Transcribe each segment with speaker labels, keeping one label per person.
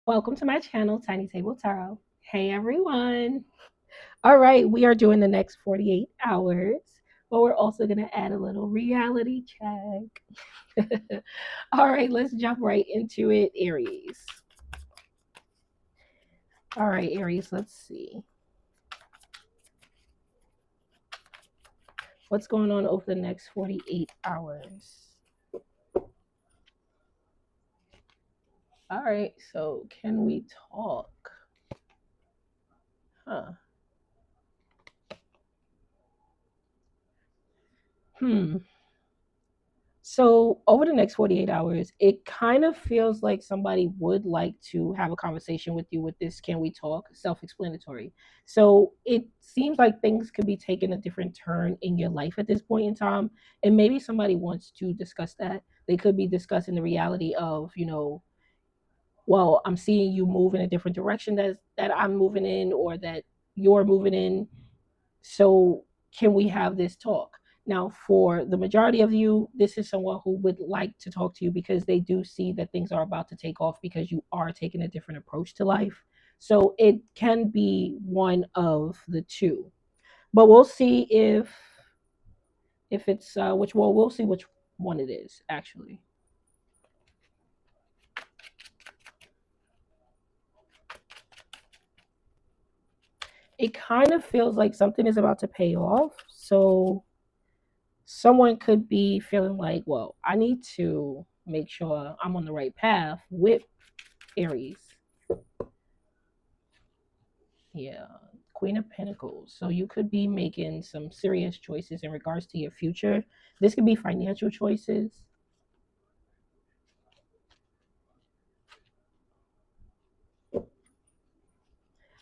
Speaker 1: Welcome to my channel, Tiny Table Tarot. Hey everyone. All right, we are doing the next 48 hours, but we're also going to add a little reality check. All right, let's jump right into it, Aries. All right, Aries, let's see. What's going on over the next 48 hours? All right, so can we talk? Huh. So over the next 48 hours, it kind of feels like somebody would like to have a conversation with you with this can we talk self-explanatory. So it seems like things could be taking a different turn in your life at this point in time. And maybe somebody wants to discuss that. They could be discussing the reality of, well, I'm seeing you move in a different direction that I'm moving in or that you're moving in. So, can we have this talk? Now, for the majority of you, this is someone who would like to talk to you because they do see that things are about to take off because you are taking a different approach to life. So, it can be one of the two. But we'll see if it's which well, we'll see which one it is actually. It kind of feels like something is about to pay off. So, someone could be feeling like, well, I need to make sure I'm on the right path with Aries. Yeah, Queen of Pentacles. So you could be making some serious choices in regards to your future. This could be financial choices.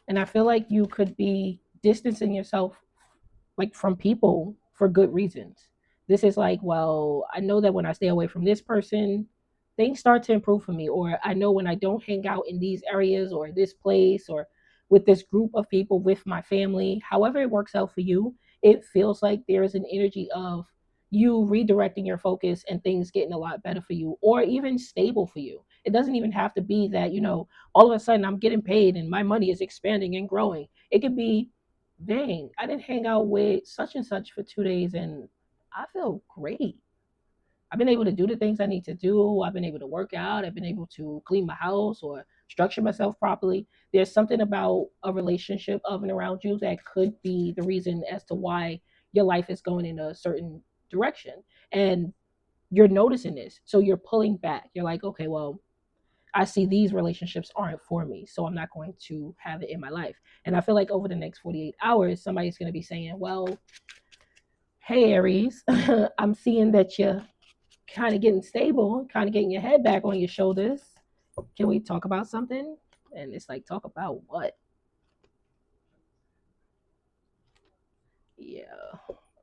Speaker 1: And I feel like you could be distancing yourself like from people for good reasons. This is like, well, I know that when I stay away from this person, things start to improve for me. Or I know when I don't hang out in these areas or this place or with this group of people with my family, however it works out for you, it feels like there is an energy of you redirecting your focus and things getting a lot better for you or even stable for you. It doesn't even have to be that, all of a sudden I'm getting paid and my money is expanding and growing. It could be, dang, I didn't hang out with such and such for 2 days and I feel great. I've been able to do the things I need to do. I've been able to work out. I've been able to clean my house or structure myself properly. There's something about a relationship of and around you that could be the reason as to why your life is going in a certain direction. And you're noticing this. So you're pulling back. You're like, okay, well, I see these relationships aren't for me, so I'm not going to have it in my life. And I feel like over the next 48 hours, somebody's going to be saying, well, hey, Aries, I'm seeing that you're kind of getting stable, kind of getting your head back on your shoulders. Can we talk about something? And it's like, talk about what? Yeah,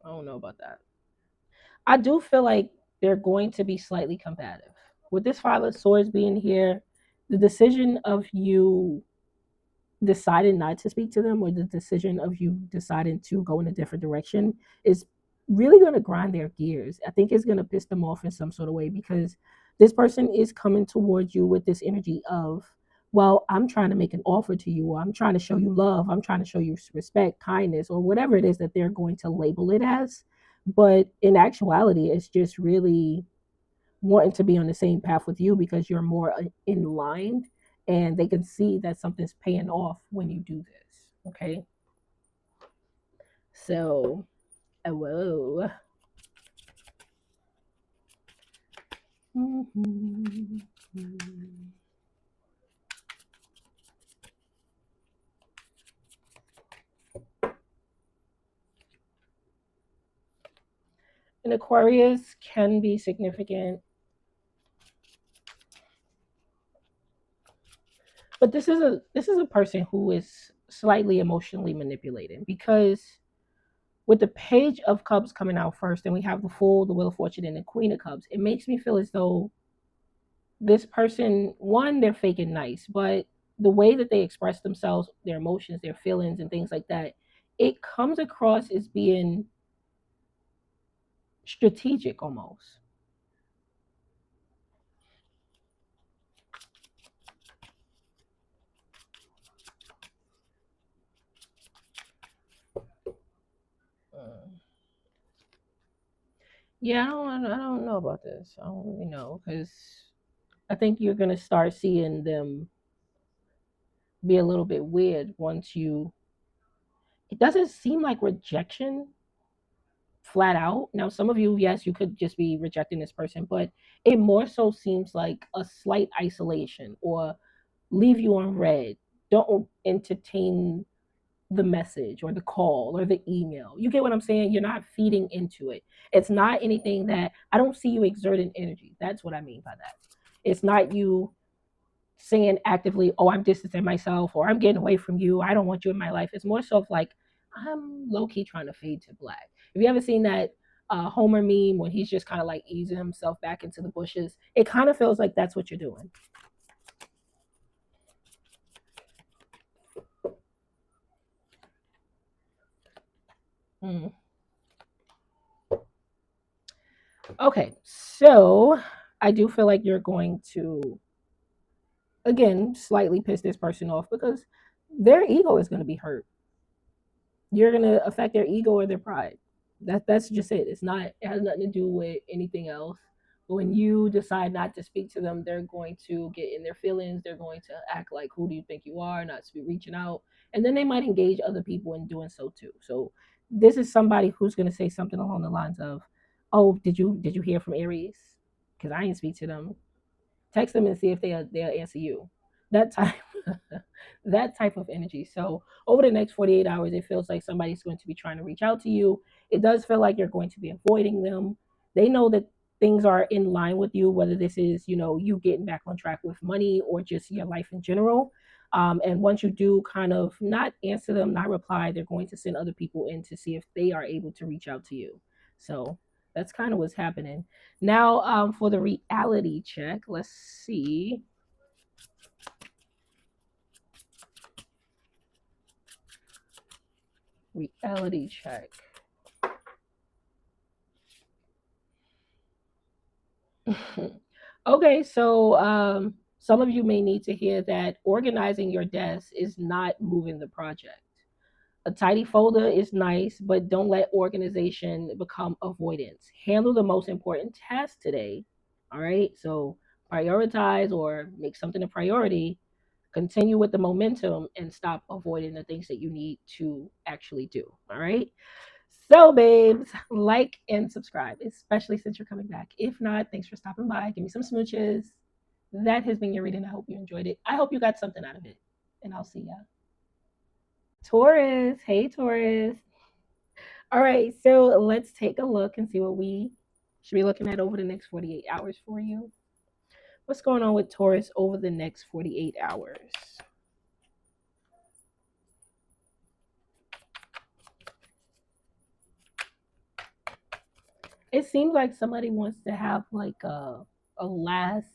Speaker 1: I don't know about that. I do feel like they're going to be slightly combative. With this Five of Swords being here, the decision of you deciding not to speak to them or the decision of you deciding to go in a different direction is really going to grind their gears. I think it's going to piss them off in some sort of way because this person is coming towards you with this energy of, well, I'm trying to make an offer to you, or I'm trying to show you love, I'm trying to show you respect, kindness, or whatever it is that they're going to label it as. But in actuality, it's just really wanting to be on the same path with you because you're more in line and they can see that something's paying off when you do this. Okay. So, whoa. Mm-hmm. An Aquarius can be significant, but this is a person who is slightly emotionally manipulating because with the Page of Cups coming out first, and we have the Fool, the Wheel of Fortune, and the Queen of Cups, it makes me feel as though this person, one, they're faking nice, but the way that they express themselves, their emotions, their feelings, and things like that, it comes across as being strategic almost. Yeah, I don't know about this. I don't really know because I think you're gonna start seeing them be a little bit weird once you. It doesn't seem like rejection flat out. Now, some of you, yes, you could just be rejecting this person, but it more so seems like a slight isolation or leave you on red. Don't entertain the message or the call or the email. You get what I'm saying? You're not feeding into it. It's not anything that I don't see you exerting energy. That's what I mean by that. It's not you saying actively, oh, I'm distancing myself or I'm getting away from you. I don't want you in my life. It's more so of like, I'm low key trying to fade to black. Have you ever seen that Homer meme when he's just kind of like easing himself back into the bushes? It kind of feels like that's what you're doing. Mm. Okay, so I do feel like you're going to, again, slightly piss this person off because their ego is going to be hurt. You're going to affect their ego or their pride. That's just it. It's not. It has nothing to do with anything else. When you decide not to speak to them, they're going to get in their feelings. They're going to act like, "Who do you think you are?" Not to be reaching out, and then they might engage other people in doing so too. So this is somebody who's going to say something along the lines of, "Oh, did you hear from Aries? Because I didn't speak to them. Text them and see if they'll answer you." That type that type of energy. So over the next 48 hours, it feels like somebody's going to be trying to reach out to you. It does feel like you're going to be avoiding them. They know that things are in line with you, whether this is, you getting back on track with money or just your life in general. And once you do kind of not answer them, not reply, they're going to send other people in to see if they are able to reach out to you. So that's kind of what's happening. Now, for the reality check, let's see. Reality check. Okay, so some of you may need to hear that organizing your desk is not moving the project. A tidy folder is nice, but don't let organization become avoidance. Handle the most important task today. All right, so prioritize or make something a priority. Continue with the momentum and stop avoiding the things that you need to actually do. All right. So, babes, like and subscribe, especially since you're coming back. If not, thanks for stopping by. Give me some smooches. That has been your reading. I hope you enjoyed it. I hope you got something out of it. And I'll see ya. Taurus. Hey, Taurus. All right. So let's take a look and see what we should be looking at over the next 48 hours for you. What's going on with Taurus over the next 48 hours? It seems like somebody wants to have like a last,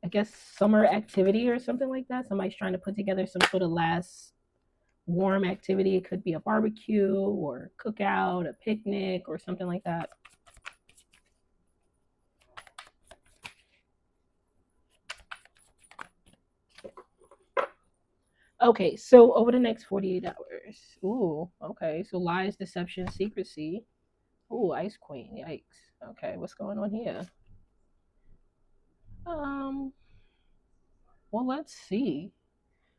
Speaker 1: I guess, summer activity or something like that. Somebody's trying to put together some sort of last warm activity. It could be a barbecue or cookout, a picnic, or something like that. Okay, so over the next 48 hours. Ooh, okay. So lies, deception, secrecy. Ooh, Ice Queen. Yikes. Okay, what's going on here? Um, well, let's see.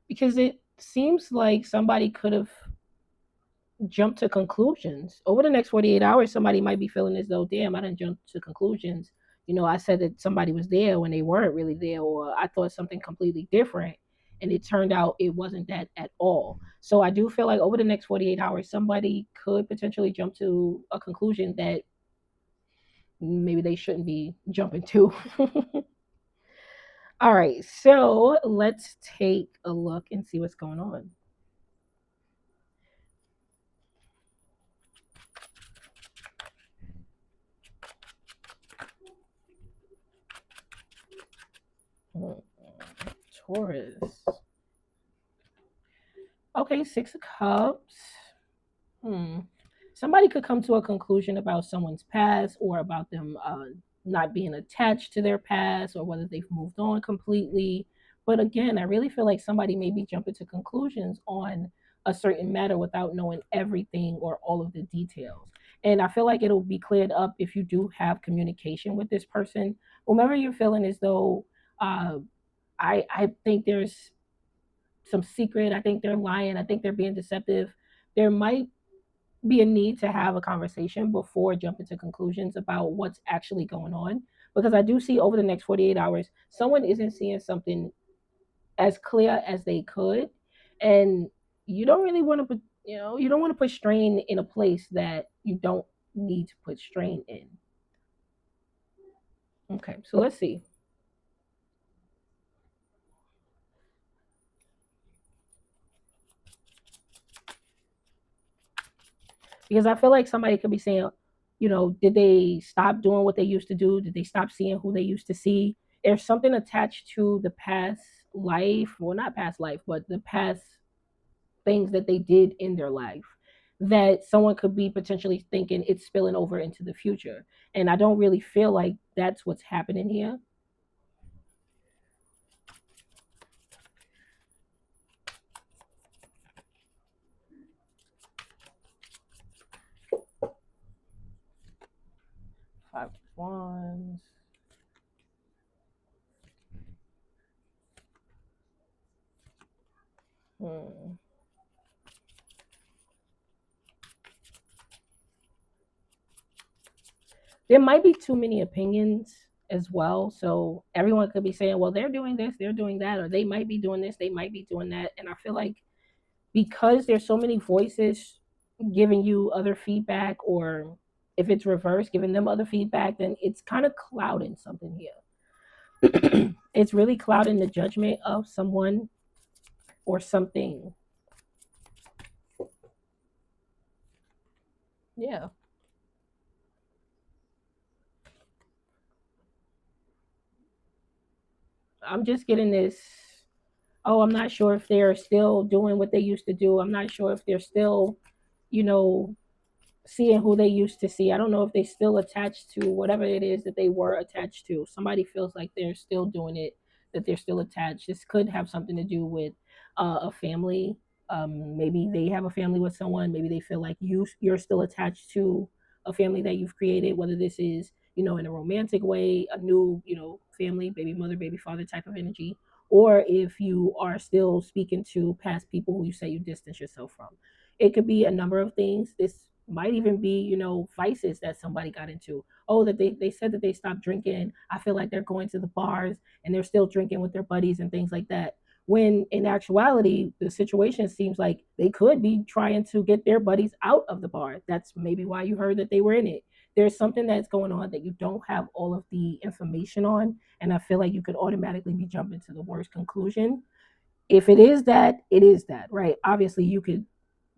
Speaker 1: Because it seems like somebody could have jump to conclusions. Over the next 48 hours, somebody might be feeling as though, damn, I didn't jump to conclusions. I said that somebody was there when they weren't really there, or I thought something completely different. And it turned out it wasn't that at all. So I do feel like over the next 48 hours, somebody could potentially jump to a conclusion that maybe they shouldn't be jumping to. All right, so let's take a look and see what's going on. Taurus. Okay, Six of Cups. Hmm. Somebody could come to a conclusion about someone's past or about them not being attached to their past or whether they've moved on completely. But again, I really feel like somebody may be jumping to conclusions on a certain matter without knowing everything or all of the details. And I feel like it'll be cleared up if you do have communication with this person. Whenever you're feeling as though uh, I think there's some secret, I think they're lying, I think they're being deceptive, there might be a need to have a conversation before jumping to conclusions about what's actually going on. Because I do see over the next 48 hours, someone isn't seeing something as clear as they could. And you don't really want to put, you don't want to put strain in a place that you don't need to put strain in. Okay, so let's see. Because I feel like somebody could be saying, did they stop doing what they used to do? Did they stop seeing who they used to see? There's something attached to the past life, well, not past life, but the past things that they did in their life that someone could be potentially thinking it's spilling over into the future. And I don't really feel like that's what's happening here. Five of Wands. Hmm. There might be too many opinions as well. So everyone could be saying, well, they're doing this, they're doing that, or they might be doing this, they might be doing that. And I feel like because there's so many voices giving you other feedback, or if it's reversed, giving them other feedback, then it's kind of clouding something here. It's really clouding the judgment of someone or something. Yeah. I'm just getting this. Oh, I'm not sure if they're still doing what they used to do. I'm not sure if they're still, you know, seeing who they used to see. I don't know if they still attached to whatever it is that they were attached to. Somebody feels like they're still doing it, that they're still attached. This could have something to do with a family. Maybe they have a family with someone. Maybe they feel like you're still attached to a family that you've created. Whether this is in a romantic way, a new family, baby mother, baby father type of energy, or if you are still speaking to past people who you say you distance yourself from. It could be a number of things. This might even be, vices that somebody got into. Oh, that they said that they stopped drinking. I feel like they're going to the bars and they're still drinking with their buddies and things like that. When in actuality, the situation seems like they could be trying to get their buddies out of the bar. That's maybe why you heard that they were in it. There's something that's going on that you don't have all of the information on. And I feel like you could automatically be jumping to the worst conclusion. If it is that, it is that, right? Obviously, you could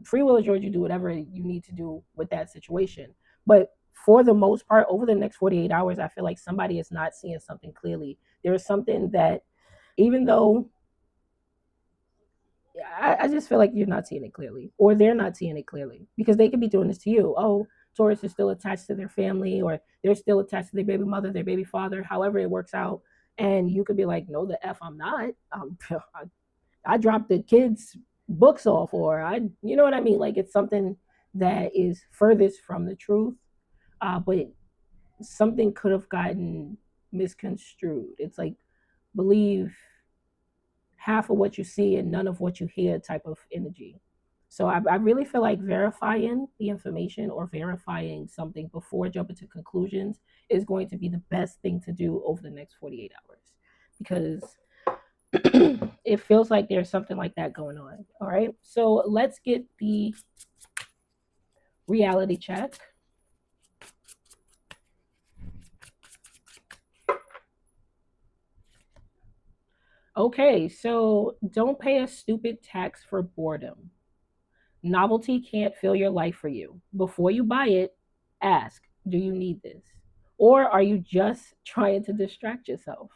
Speaker 1: free will is yours. You do whatever you need to do with that situation. But for the most part, over the next 48 hours, I feel like somebody is not seeing something clearly. There's something that, even though I just feel like you're not seeing it clearly, or they're not seeing it clearly, because they could be doing this to you. Oh, Taurus is still attached to their family, or they're still attached to their baby mother, their baby father, however it works out. And you could be like, no, the F, I'm not. I dropped the kids' books off, or you know what I mean? Like it's something that is furthest from the truth, but something could have gotten misconstrued. It's like believe half of what you see and none of what you hear type of energy. So I really feel like verifying the information or verifying something before jumping to conclusions is going to be the best thing to do over the next 48 hours, because it feels like there's something like that going on. All right. So let's get the reality check. Okay. So don't pay a stupid tax for boredom. Novelty can't fill your life for you. Before you buy it, ask, do you need this? Or are you just trying to distract yourself?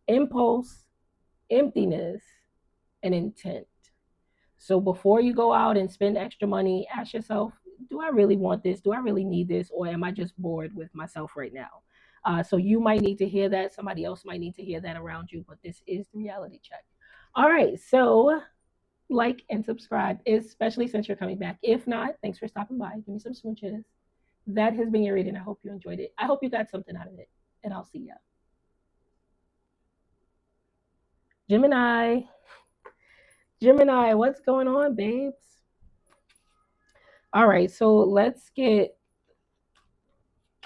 Speaker 1: Impulse, emptiness, and intent. So before you go out and spend extra money, ask yourself, do I really want this? Do I really need this? Or am I just bored with myself right now? So you might need to hear that. Somebody else might need to hear that around you, but this is the reality check. All right. So like and subscribe, especially since you're coming back. If not, thanks for stopping by. Give me some smooches. That has been your reading. I hope you enjoyed it. I hope you got something out of it. And I'll see ya. Gemini. Gemini, what's going on, babes? All right, so let's get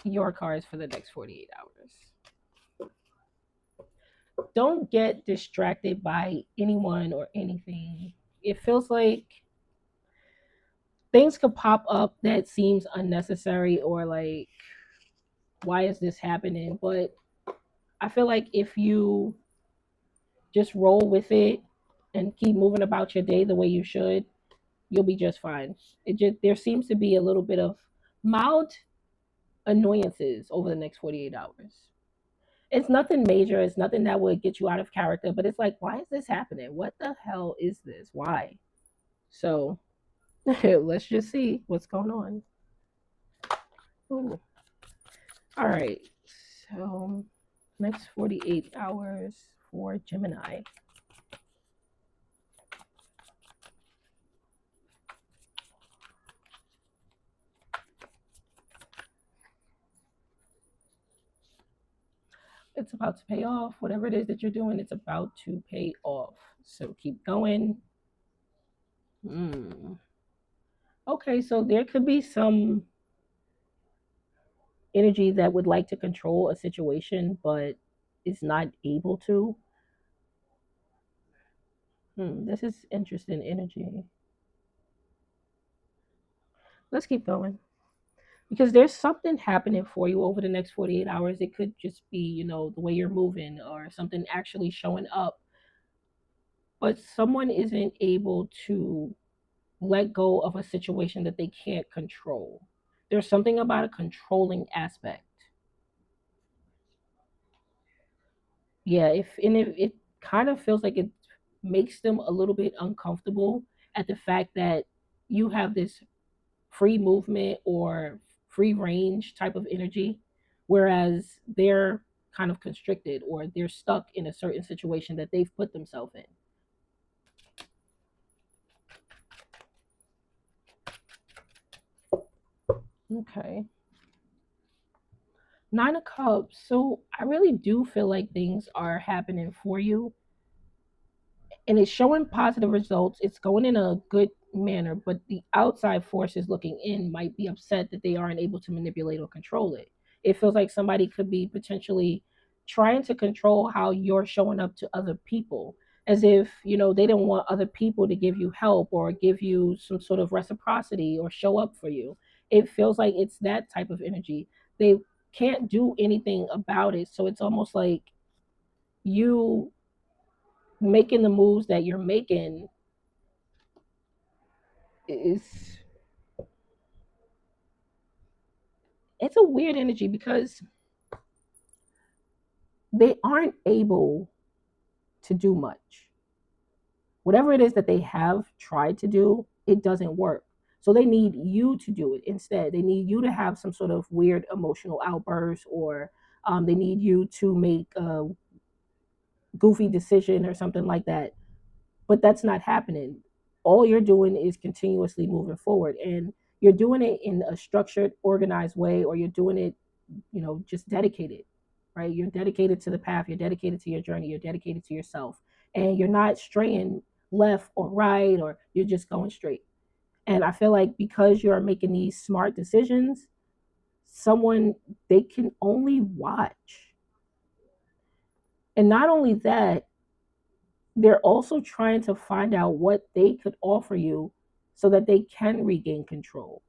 Speaker 1: your cards for the next 48 hours. Don't get distracted by anyone or anything. It feels like things could pop up that seems unnecessary or like, why is this happening? But I feel like if you just roll with it and keep moving about your day the way you should, you'll be just fine. It just there seems to be a little bit of mild annoyances over the next 48 hours. It's nothing major, it's nothing that would get you out of character, but it's like, why is this happening? What the hell is this? Why? So let's just see what's going on. Ooh. All right. So next 48 hours for Gemini. It's about to pay off. Whatever it is that you're doing, it's about to pay off. So keep going. Okay, so there could be some energy that would like to control a situation, but is not able to. This is interesting energy. Let's keep going. Because there's something happening for you over the next 48 hours. It could just be, the way you're moving or something actually showing up. But someone isn't able to let go of a situation that they can't control. There's something about a controlling aspect. Yeah, it kind of feels like it makes them a little bit uncomfortable at the fact that you have this free movement or free range type of energy, whereas they're kind of constricted or they're stuck in a certain situation that they've put themselves in. Okay. Nine of Cups. So I really do feel like things are happening for you and it's showing positive results. It's going in a good manner, but the outside forces looking in might be upset that they aren't able to manipulate or control it. It feels like somebody could be potentially trying to control how you're showing up to other people, as if, they don't want other people to give you help or give you some sort of reciprocity or show up for you. It feels like it's that type of energy. They can't do anything about it. So it's almost like you making the moves that you're making is it's a weird energy because they aren't able to do much. Whatever it is that they have tried to do, it doesn't work. So they need you to do it instead. They need you to have some sort of weird emotional outburst, or they need you to make a goofy decision or something like that. But that's not happening. All you're doing is continuously moving forward, and you're doing it in a structured, organized way, or you're doing it, just dedicated, right? You're dedicated to the path, you're dedicated to your journey, you're dedicated to yourself, and you're not straying left or right, or you're just going straight. And I feel like because you're making these smart decisions, someone they can only watch. And not only that, they're also trying to find out what they could offer you so that they can regain control.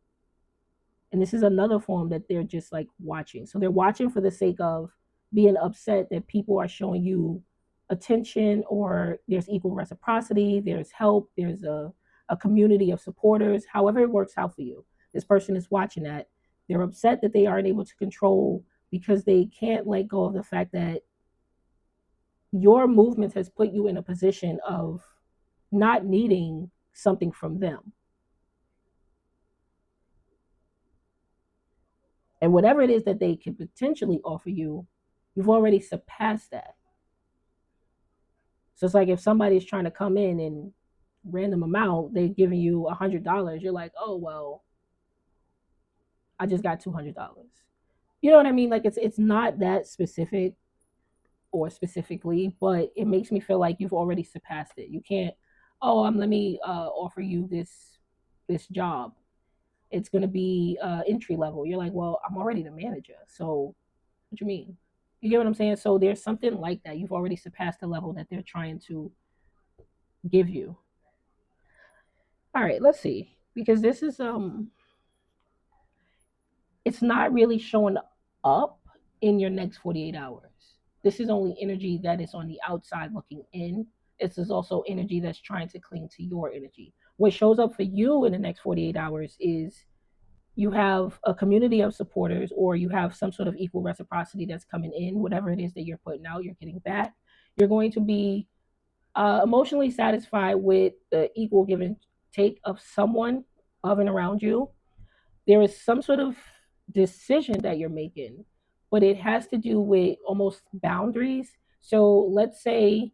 Speaker 1: And this is another form that they're just like watching. So they're watching for the sake of being upset that people are showing you attention, or there's equal reciprocity, there's help, there's a community of supporters, however it works out for you. This person is watching that. They're upset that they aren't able to control because they can't let go of the fact that your movement has put you in a position of not needing something from them. And whatever it is that they could potentially offer you, you've already surpassed that. So it's like if somebody's trying to come in and random amount, they're giving you $100. You're like, oh well, I just got $200. You know what I mean? Like it's not that specific or specifically, but it makes me feel like you've already surpassed it. You can't, oh, let me offer you this job. It's gonna be entry level. You're like, well, I'm already the manager, so what you mean? You get what I'm saying? So there's something like that. You've already surpassed the level that they're trying to give you. All right, let's see. Because this is it's not really showing up in your next 48 hours. This is only energy that is on the outside looking in. This is also energy that's trying to cling to your energy. What shows up for you in the next 48 hours is you have a community of supporters, or you have some sort of equal reciprocity that's coming in. Whatever it is that you're putting out, you're getting back. You're going to be emotionally satisfied with the equal give and take of someone of and around you. There is some sort of decision that you're making, but it has to do with almost boundaries. So let's say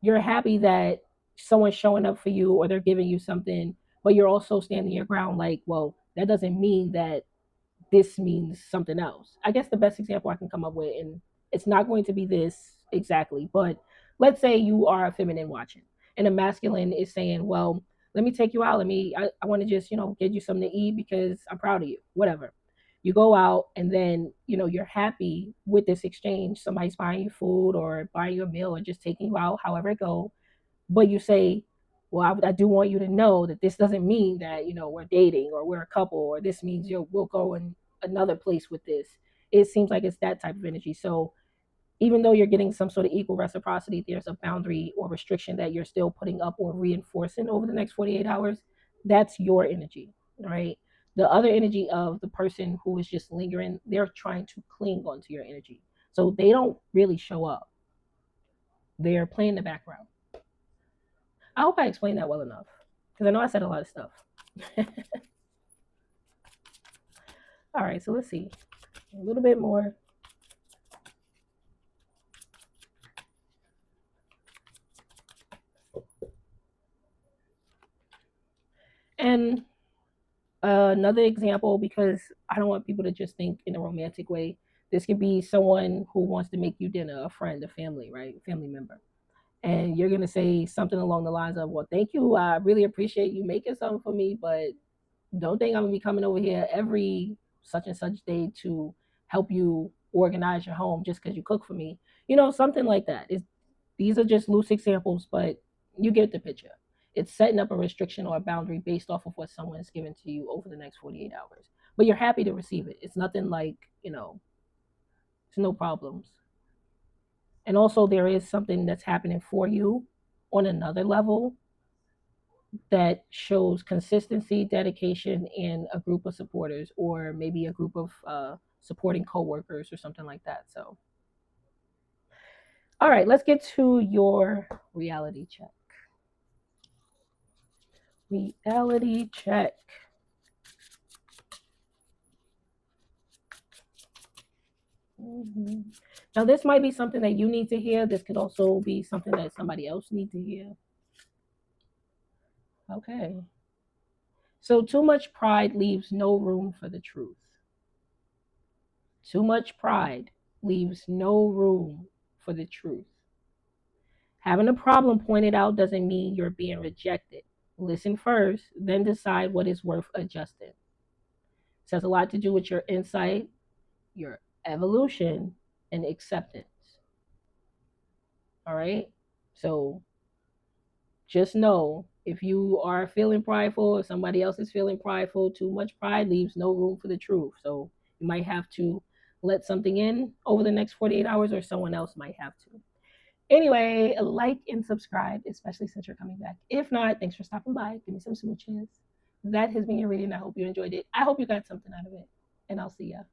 Speaker 1: you're happy that someone's showing up for you or they're giving you something, but you're also standing your ground like, well, that doesn't mean that this means something else. I guess the best example I can come up with, and it's not going to be this exactly, but let's say you are a feminine watching and a masculine is saying, well, let me take you out. I want to just, get you something to eat because I'm proud of you, whatever. You go out and then, you're happy with this exchange. Somebody's buying you food or buying you a meal or just taking you out, however it goes, but you say, well, I do want you to know that this doesn't mean that we're dating or we're a couple, or this means we'll go in another place with this. It seems like it's that type of energy. So even though you're getting some sort of equal reciprocity, there's a boundary or restriction that you're still putting up or reinforcing over the next 48 hours. That's your energy, right? The other energy of the person who is just lingering, they're trying to cling onto your energy. So they don't really show up. They're playing the background. I hope I explained that well enough, because I know I said a lot of stuff. All right, so let's see. A little bit more. And another example, because I don't want people to just think in a romantic way. This could be someone who wants to make you dinner, a friend, a family, right? Family member. And you're going to say something along the lines of, well, thank you. I really appreciate you making something for me, but don't think I'm going to be coming over here every such and such day to help you organize your home just because you cook for me. Something like that. These are just loose examples, but you get the picture. It's setting up a restriction or a boundary based off of what someone is given to you over the next 48 hours. But you're happy to receive it. It's nothing like, it's no problems. And also, there is something that's happening for you on another level that shows consistency, dedication, and a group of supporters, or maybe a group of supporting coworkers or something like that. So, all right, let's get to your reality check. Reality check. Mm-hmm. Now, this might be something that you need to hear. This could also be something that somebody else needs to hear. Okay. So, too much pride leaves no room for the truth. Too much pride leaves no room for the truth. Having a problem pointed out doesn't mean you're being rejected. Listen first, then decide what is worth adjusting. It has a lot to do with your insight, your evolution, and acceptance. All right? So just know, if you are feeling prideful or somebody else is feeling prideful, too much pride leaves no room for the truth. So you might have to let something in over the next 48 hours, or someone else might have to. Anyway, like and subscribe, especially since you're coming back. If not, thanks for stopping by. Give me some smooches. That has been your reading. I hope you enjoyed it. I hope you got something out of it. And I'll see ya.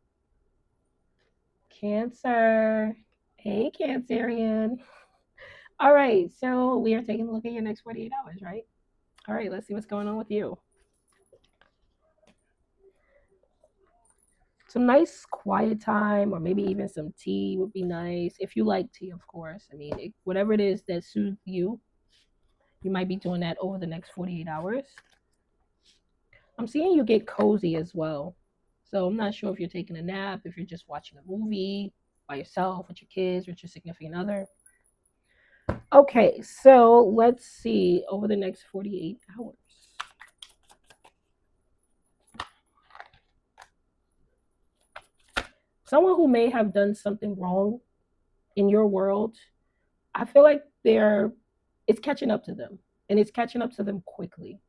Speaker 1: Cancer. Hey, Cancerian. All right, so we are taking a look at your next 48 hours, right? All right, let's see what's going on with you. Some nice quiet time, or maybe even some tea would be nice. If you like tea, of course. I mean, whatever it is that soothes you. You might be doing that over the next 48 hours. I'm seeing you get cozy as well. So I'm not sure if you're taking a nap, if you're just watching a movie by yourself, with your kids, with your significant other. Okay, so let's see over the next 48 hours. Someone who may have done something wrong in your world, I feel like it's catching up to them, and it's catching up to them quickly.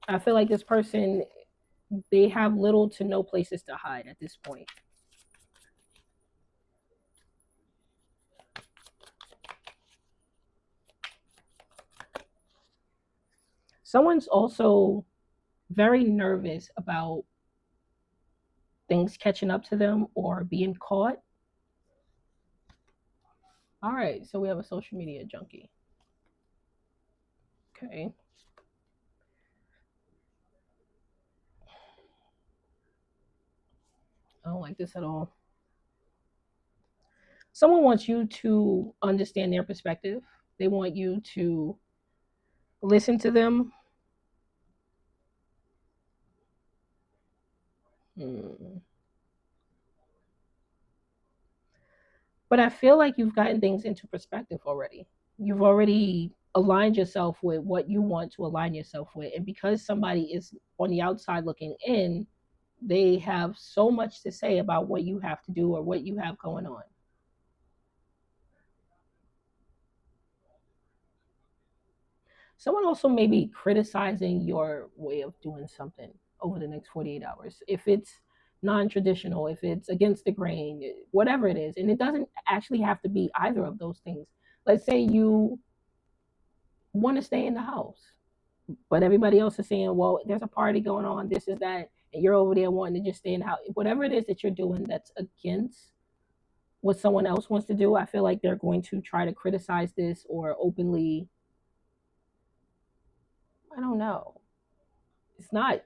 Speaker 1: I feel like this person, they have little to no places to hide at this point. Someone's also very nervous about things catching up to them or being caught. All right, so we have a social media junkie. Okay. I don't like this at all. Someone wants you to understand their perspective. They want you to listen to them. Hmm. But I feel like you've gotten things into perspective already. You've already aligned yourself with what you want to align yourself with. And because somebody is on the outside looking in, they have so much to say about what you have to do or what you have going on. Someone also may be criticizing your way of doing something over the next 48 hours. If it's non traditional, if it's against the grain, whatever it is. And it doesn't actually have to be either of those things. Let's say you want to stay in the house, but everybody else is saying, well, there's a party going on, this is that, and you're over there wanting to just stay in the house. Whatever it is that you're doing that's against what someone else wants to do, I feel like they're going to try to criticize this or openly, I don't know. It's not,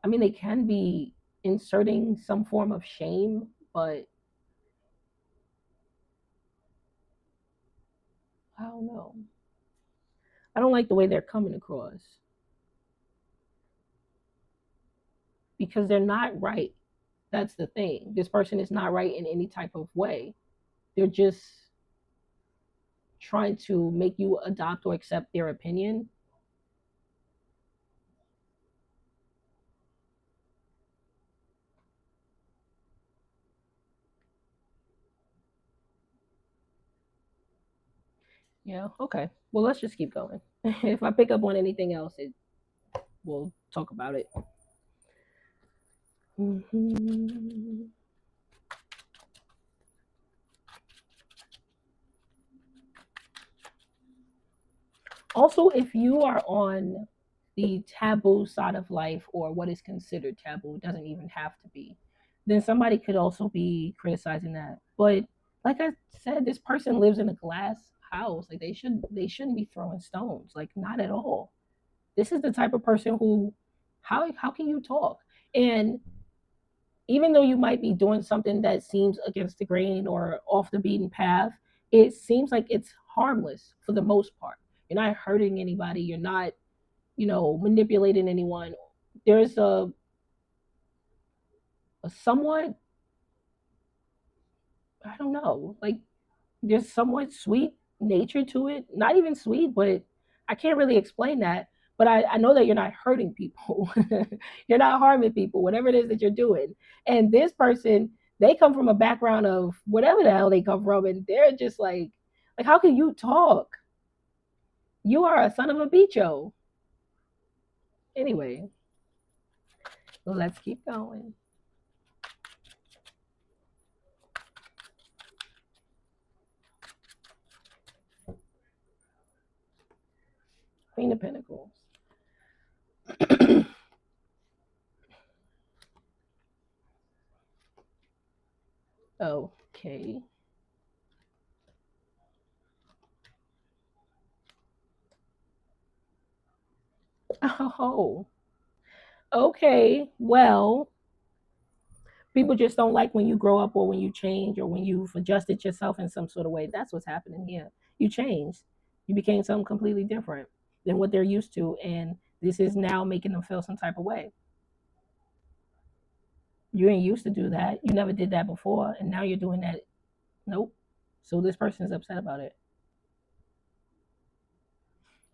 Speaker 1: I mean, they can be inserting some form of shame, but I don't know. I don't like the way they're coming across because they're not right. That's the thing. This person is not right in any type of way. They're just trying to make you adopt or accept their opinion. Yeah, okay. Well, let's just keep going. If I pick up on anything else, we'll talk about it. Mhm. Also, if you are on the taboo side of life or what is considered taboo, it doesn't even have to be, then somebody could also be criticizing that. But like I said, this person lives in a glass house. Like they shouldn't be throwing stones. Like not at all. This is the type of person who, how can you talk? And even though you might be doing something that seems against the grain or off the beaten path, it seems like it's harmless for the most part. You're not hurting anybody. You're not, manipulating anyone. There's a somewhat, I don't know, like there's somewhat sweet nature to it. Not even sweet, but I can't really explain that. But I know that you're not hurting people. You're not harming people, whatever it is that you're doing. And this person, they come from a background of whatever the hell they come from, and they're just like how can you talk? You are a son of a bicho. Anyway, let's keep going. Queen of Pentacles. Okay. Oh, okay. Well, people just don't like when you grow up or when you change or when you've adjusted yourself in some sort of way. That's what's happening here. You changed. You became something completely different than what they're used to. And this is now making them feel some type of way. You ain't used to do that. You never did that before. And now you're doing that. Nope. So this person is upset about it.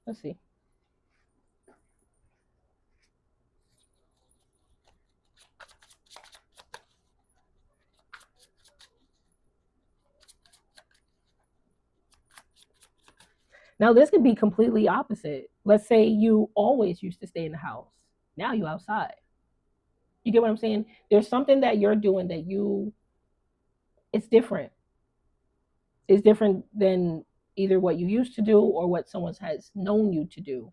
Speaker 1: Let's see. Now this could be completely opposite. Let's say you always used to stay in the house. Now you outside. You get what I'm saying? There's something that you're doing that it's different. It's different than either what you used to do or what someone has known you to do.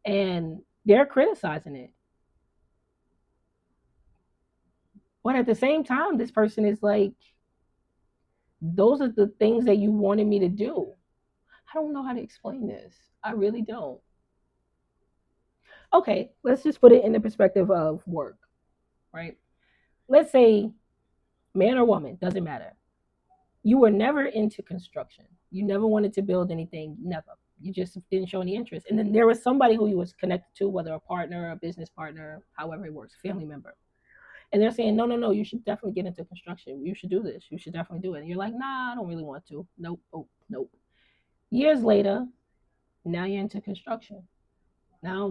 Speaker 1: And they're criticizing it. But at the same time, this person is like, those are the things that you wanted me to do. I don't know how to explain this. I really don't. Okay, let's just put it in the perspective of work, right? Let's say man or woman, doesn't matter. You were never into construction. You never wanted to build anything, never. You just didn't show any interest. And then there was somebody who you was connected to, whether a partner, a business partner, however it works, family member. And they're saying, no, no, no, you should definitely get into construction. You should do this. You should definitely do it. And you're like, nah, I don't really want to. Nope, oh, nope. Years later, now you're into construction. Now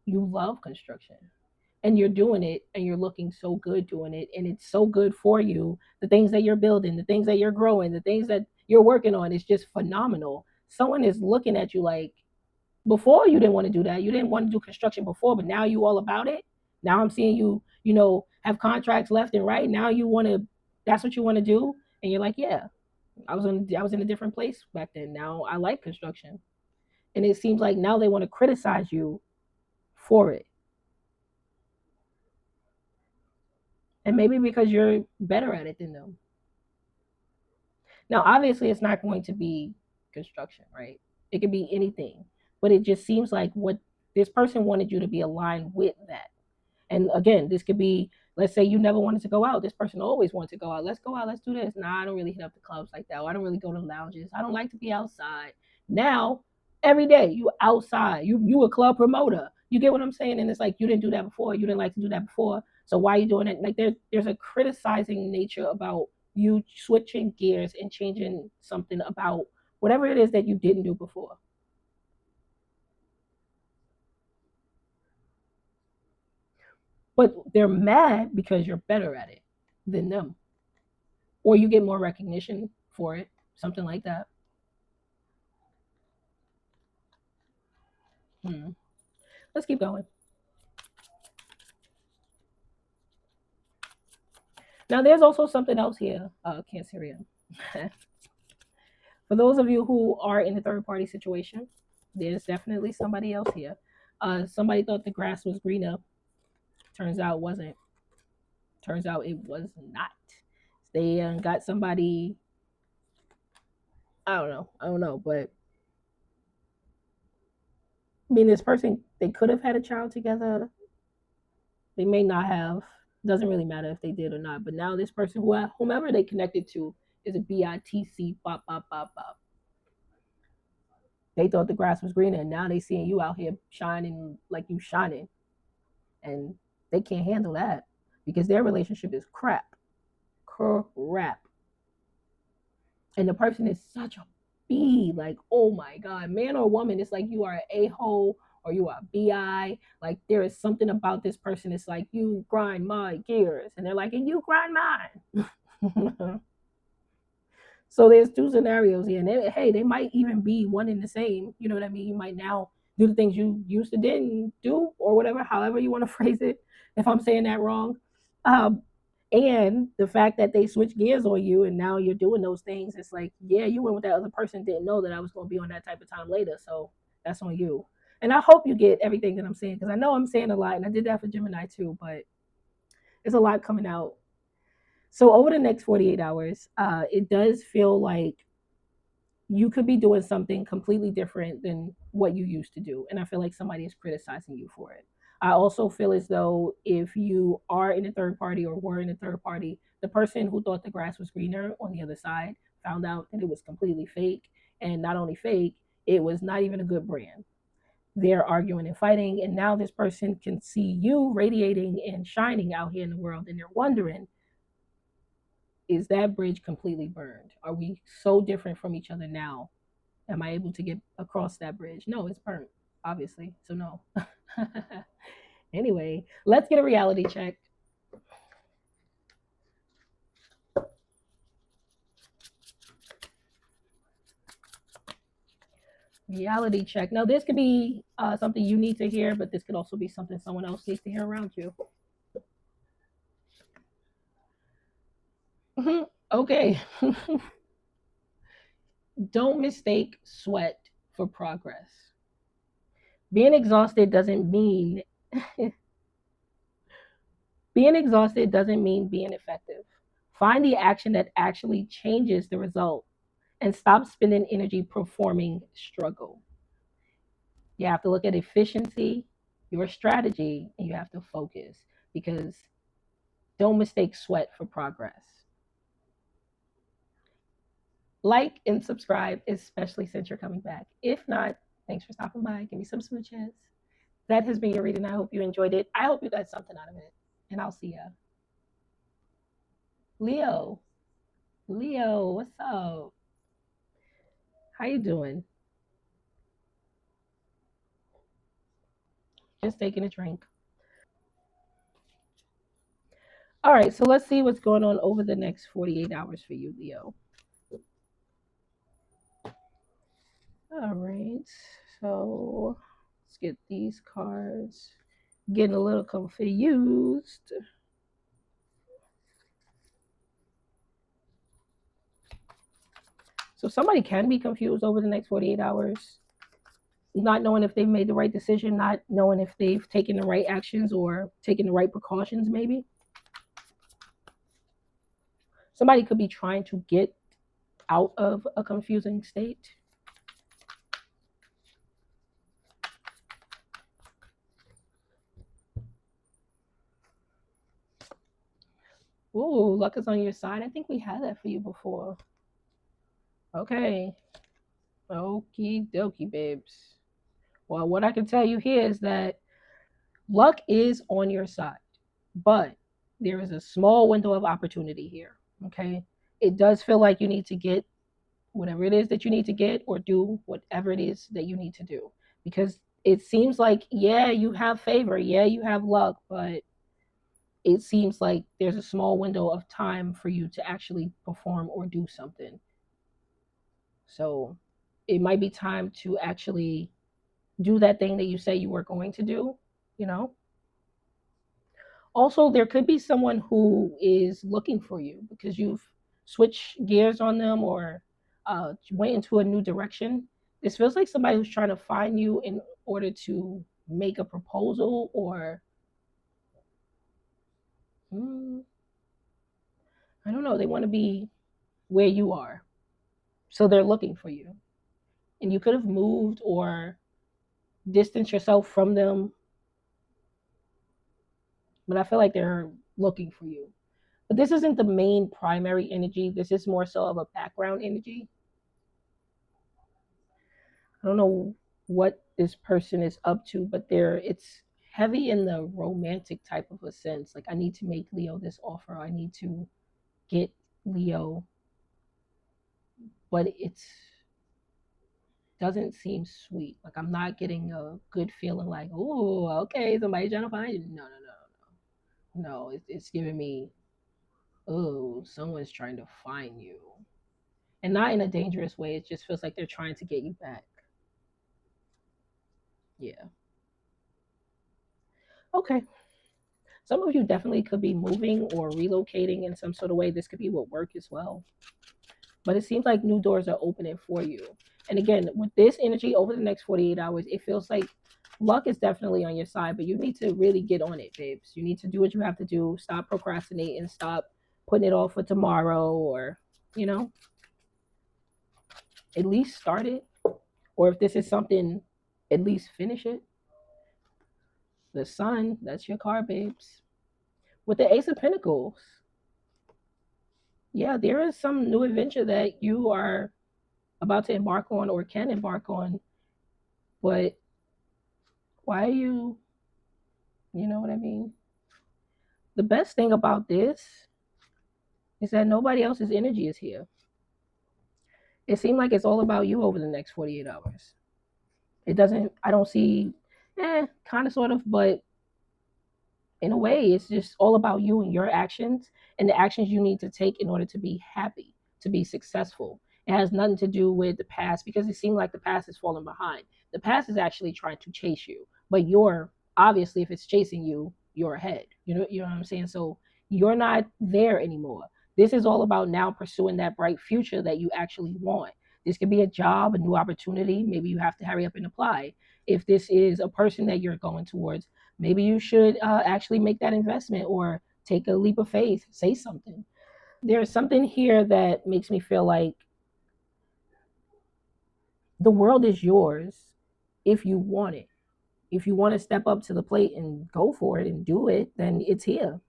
Speaker 1: you love construction and you're doing it and you're looking so good doing it. And it's so good for you. The things that you're building, the things that you're growing, the things that you're working on is just phenomenal. Someone is looking at you like, before you didn't want to do that. You didn't want to do construction before, but now you all about it. Now I'm seeing you, have contracts left and right. Now you want to, that's what you want to do. And you're like, yeah, I was in a different place back then. Now I like construction. And it seems like now they want to criticize you for it. And maybe because you're better at it than them. Now, obviously, it's not going to be construction, right? It could be anything. But it just seems like what this person wanted you to be aligned with that. And again, this could be, let's say you never wanted to go out. This person always wanted to go out. Let's go out. Let's do this. Nah, I don't really hit up the clubs like that. Or I don't really go to lounges. I don't like to be outside. Now, every day you outside. You a club promoter. You get what I'm saying? And it's like you didn't do that before. You didn't like to do that before. So why are you doing it? Like there's a criticizing nature about you switching gears and changing something about whatever it is that you didn't do before. But they're mad because you're better at it than them, or you get more recognition for it, something like that. Hmm. Let's keep going. Now, there's also something else here, Cancerian. For those of you who are in a third party situation, there's definitely somebody else here. Somebody thought the grass was greener. Turns out it wasn't. Turns out it was not. They got somebody. I don't know. I don't know, but I mean, this person they could have had a child together. They may not have. Doesn't really matter if they did or not. But now this person, whomever they connected to, is a BITC. Bop bop bop bop. They thought the grass was greener, and now they seeing you out here shining like you shining, and they can't handle that because their relationship is crap, crap. And the person is such a B. Like, oh my god, man or woman, it's like you are an a-hole or you are a bi. Like there is something about this person. It's like you grind my gears, and they're like, and you grind mine. So there's two scenarios here, and they might even be one in the same. You know what I mean? You might now do the things you used to didn't do, or whatever, however you want to phrase it. If I'm saying that wrong, um, and the fact that they switch gears on you, and now you're doing those things, it's like, yeah, you went with that other person, didn't know that I was going to be on that type of time later, so that's on you. And I hope you get everything that I'm saying because I know I'm saying a lot, and I did that for Gemini too, but it's a lot coming out. So over the next 48 hours, it does feel like you could be doing something completely different than what you used to do. And I feel like somebody is criticizing you for it. I also feel as though if you are in a third party or were in a third party, the person who thought the grass was greener on the other side found out that it was completely fake. And not only fake, it was not even a good brand. They're arguing and fighting, and now this person can see you radiating and shining out here in the world, and they're wondering, is that bridge completely burned? Are we so different from each other now? Am I able to get across that bridge? No, it's burnt, obviously. So no. Anyway, let's get a reality check. Reality check. Now, this could be something you need to hear, but this could also be something someone else needs to hear around you. Okay. Don't mistake sweat for progress. Being exhausted doesn't mean being exhausted doesn't mean being effective. Find the action that actually changes the result and stop spending energy performing struggle. You have to look at efficiency, your strategy, and you have to focus, because don't mistake sweat for progress. Like and subscribe, especially since you're coming back. If not, thanks for stopping by. Give me some smooches. That has been your reading. I hope you enjoyed it. I hope you got something out of it. And I'll see ya. Leo. Leo, what's up? How you doing? Just taking a drink. All right, so let's see what's going on over the next 48 hours for you, Leo. All right, so let's get these cards. Getting a little confused. So somebody can be confused over the next 48 hours, not knowing if they've made the right decision, not knowing if they've taken the right actions or taken the right precautions, maybe. Somebody could be trying to get out of a confusing state. Ooh, luck is on your side. I think we had that for you before. Okay. Okie dokie, babes. Well, what I can tell you here is that luck is on your side, but there is a small window of opportunity here. Okay. It does feel like you need to get whatever it is that you need to get, or do whatever it is that you need to do, because it seems like, yeah, you have favor, yeah, you have luck, but it seems like there's a small window of time for you to actually perform or do something. So it might be time to actually do that thing that you say you were going to do, you know? Also, there could be someone who is looking for you because you've switched gears on them, or went into a new direction. This feels like somebody who's trying to find you in order to make a proposal, or I don't know, they want to be where you are. So they're looking for you. And you could have moved or distanced yourself from them, but I feel like they're looking for you. But this isn't the main primary energy. This is more so of a background energy. I don't know what this person is up to, but it's heavy in the romantic type of a sense. Like, I need to make Leo this offer. I need to get Leo, but it doesn't seem sweet. Like, I'm not getting a good feeling like, oh, okay, somebody's trying to find you. No, no, no, no. No, it's giving me, oh, someone's trying to find you. And not in a dangerous way. It just feels like they're trying to get you back. Yeah. Okay. Some of you definitely could be moving or relocating in some sort of way. This could be with work as well. But it seems like new doors are opening for you. And again, with this energy over the next 48 hours, it feels like luck is definitely on your side, but you need to really get on it, babes. You need to do what you have to do. Stop procrastinating. Stop putting it off for tomorrow, or, you know, at least start it. Or if this is something, at least finish it. The Sun, that's your card, babes. With the Ace of Pentacles, yeah, there is some new adventure that you are about to embark on or can embark on. But why are you, you know what I mean? The best thing about this is that nobody else's energy is here. It seemed like it's all about you over the next 48 hours. It doesn't, I don't see, kind of, sort of, but in a way, it's just all about you and your actions and the actions you need to take in order to be happy, to be successful. It has nothing to do with the past because it seemed like the past is falling behind. The past is actually trying to chase you, but you're obviously, if it's chasing you, you're ahead. You know what I'm saying? So you're not there anymore. This is all about now pursuing that bright future that you actually want. This could be a job, a new opportunity. Maybe you have to hurry up and apply. If this is a person that you're going towards, maybe you should actually make that investment or take a leap of faith, say something. There's something here that makes me feel like the world is yours if you want it. If you want to step up to the plate and go for it and do it, then it's here.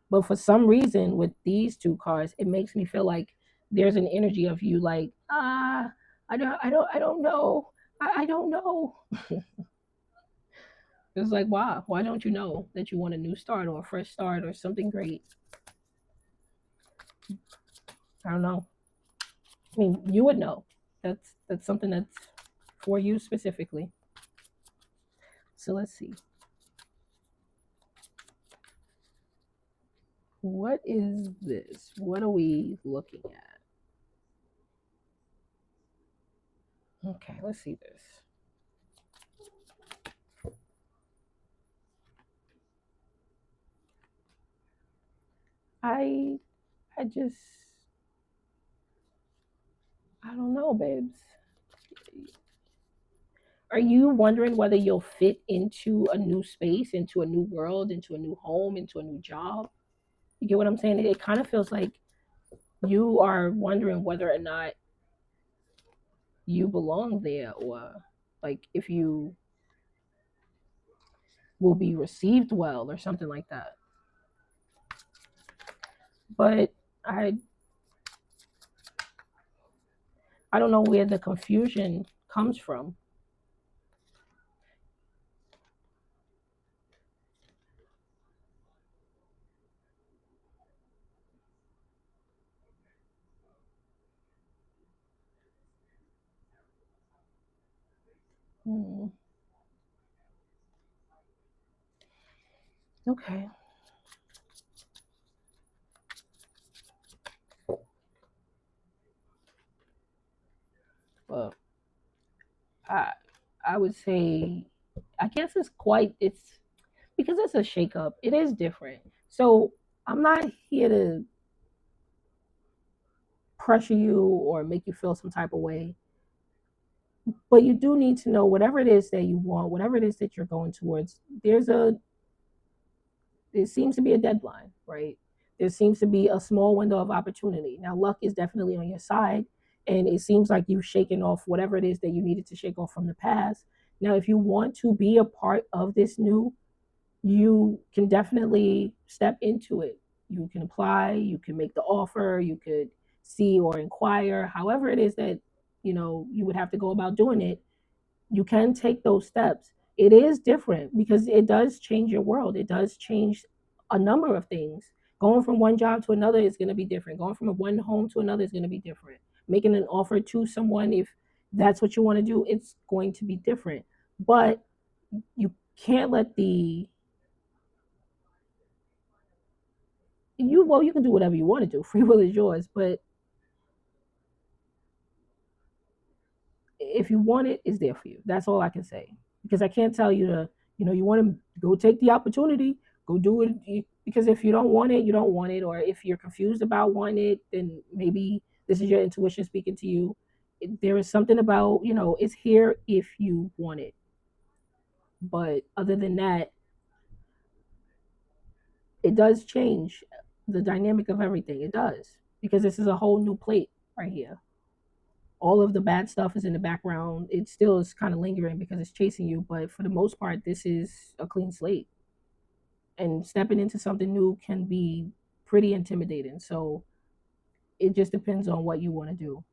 Speaker 1: But for some reason, with these two cards, it makes me feel like there's an energy of you like, I don't know. I don't know. It's like, wow, why don't you know that you want a new start or a fresh start or something great? I don't know. I mean, you would know. That's something that's for you specifically. So let's see. What is this? What are we looking at? Okay, let's see this. I just, I don't know, babes. Are you wondering whether you'll fit into a new space, into a new world, into a new home, into a new job? You get what I'm saying? It kind of feels like you are wondering whether or not you belong there, or like if you will be received well or something like that. But I I don't know where the confusion comes from. Hmm. Okay. Well, I I would say, I guess it's because it's a shakeup. It is different. So I'm not here to pressure you or make you feel some type of way. But you do need to know whatever it is that you want, whatever it is that you're going towards. There seems to be a deadline, right? There seems to be a small window of opportunity. Now, luck is definitely on your side, and it seems like you've shaken off whatever it is that you needed to shake off from the past. Now, if you want to be a part of this new, you can definitely step into it. You can apply, you can make the offer, you could see or inquire, however it is that you would have to go about doing it. You can take those steps. It is different because it does change your world. It does change a number of things. Going from one job to another is going to be different. Going from one home to another is going to be different. Making an offer to someone, if that's what you want to do, it's going to be different. But you can't let you can do whatever you want to do. Free will is yours. But if you want it, it's there for you. That's all I can say. Because I can't tell you to, you want to go take the opportunity, go do it. Because if you don't want it, you don't want it. Or if you're confused about wanting it, then maybe this is your intuition speaking to you. There is something about, it's here if you want it. But other than that, it does change the dynamic of everything. It does. Because this is a whole new plate right here. All of the bad stuff is in the background. It still is kind of lingering because it's chasing you, but for the most part, this is a clean slate. And stepping into something new can be pretty intimidating. So it just depends on what you want to do.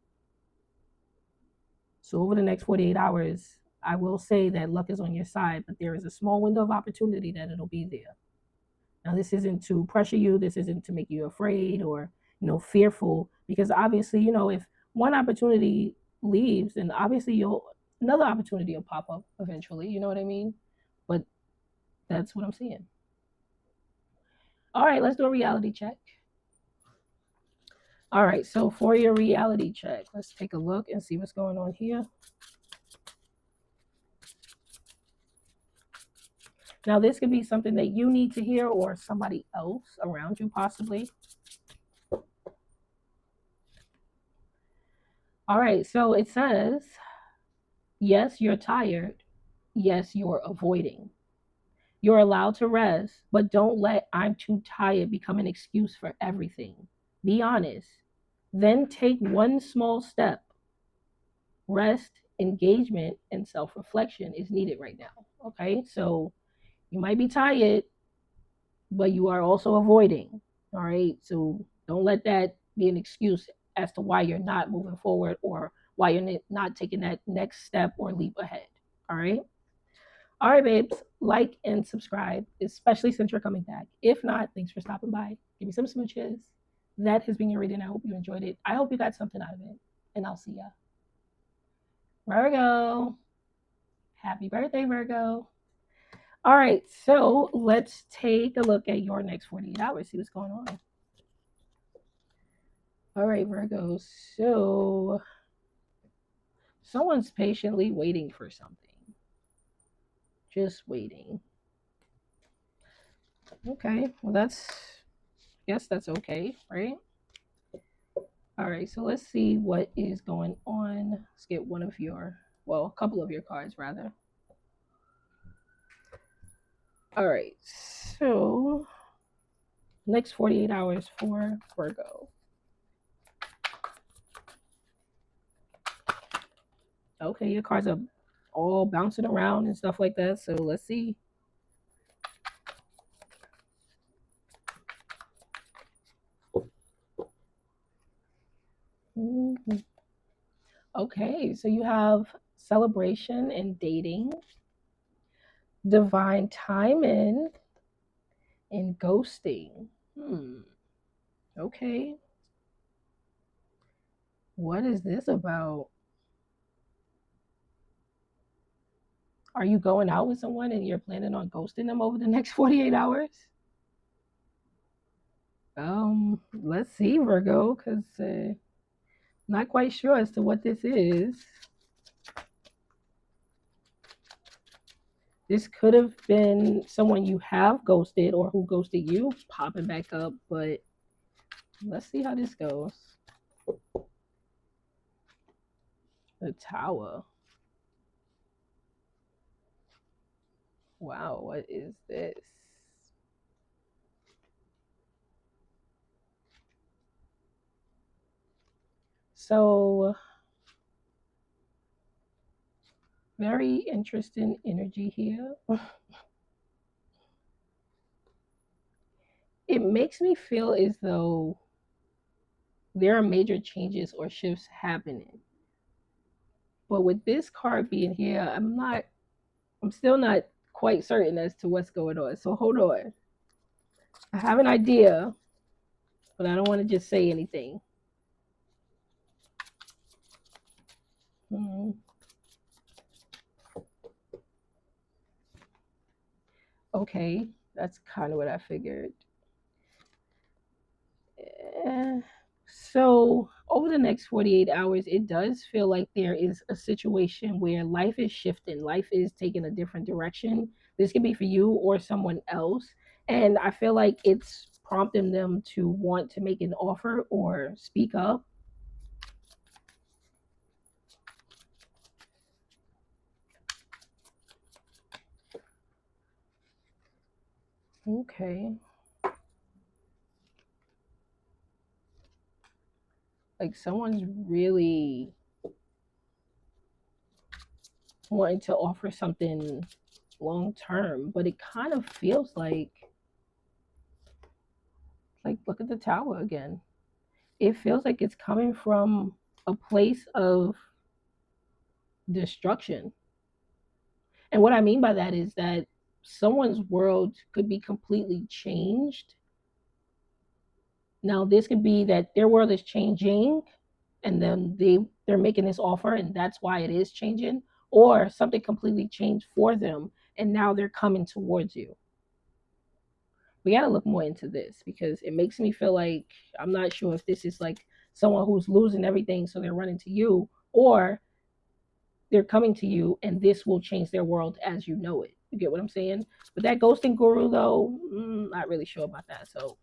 Speaker 1: So over the next 48 hours, I will say that luck is on your side, but there is a small window of opportunity that it'll be there. Now, this isn't to pressure you. This isn't to make you afraid or, fearful, because obviously, if one opportunity leaves, then obviously another opportunity will pop up eventually. You know what I mean? But that's what I'm seeing. All right, let's do a reality check. All right, so for your reality check, let's take a look and see what's going on here. Now, this could be something that you need to hear or somebody else around you possibly. All right, so it says, yes, you're tired. Yes, you're avoiding. You're allowed to rest, but don't let "I'm too tired" become an excuse for everything. Be honest. Then take one small step. Rest, engagement, and self reflection is needed right now. Okay, so you might be tired, but you are also avoiding. All right, so don't let that be an excuse as to why you're not moving forward or why you're not taking that next step or leap ahead. All right. All right, babes, like and subscribe, especially since you're coming back. If not, thanks for stopping by. Give me some smooches. That has been your reading. I hope you enjoyed it. I hope you got something out of it. And I'll see ya. Virgo. Happy birthday, Virgo. All right, so let's take a look at your next 48 hours, see what's going on. All right, Virgo. So someone's patiently waiting for something. Just waiting. Okay, well, yes, that's okay, right? All right, so let's see what is going on. Let's get a couple of your cards rather. All right, so next 48 hours for Virgo. Okay, your cards are all bouncing around and stuff like that, so let's see. Mm-hmm. Okay, so you have celebration and dating, divine timing, and ghosting. Okay. What is this about? Are you going out with someone and you're planning on ghosting them over the next 48 hours? Let's see, Virgo, because not quite sure as to what this is. This could have been someone you have ghosted or who ghosted you popping back up, but let's see how this goes. The Tower. Wow, what is this? So, very interesting energy here. It makes me feel as though there are major changes or shifts happening. But with this card being here, I'm still not quite certain as to what's going on. So hold on. I have an idea, but I don't want to just say anything. Okay, that's kind of what I figured. So over the next 48 hours, it does feel like there is a situation where life is shifting, life is taking a different direction. This could be for you or someone else. And I feel like it's prompting them to want to make an offer or speak up. Okay. Like someone's really wanting to offer something long term, but it kind of feels like look at the Tower again. It feels like it's coming from a place of destruction. And what I mean by that is that someone's world could be completely changed. Now, this could be that their world is changing and then they're making this offer and that's why it is changing, or something completely changed for them and now they're coming towards you. We got to look more into this because it makes me feel like I'm not sure if this is like someone who's losing everything so they're running to you, or they're coming to you and this will change their world as you know it. You get what I'm saying? But that ghosting guru though, not really sure about that. So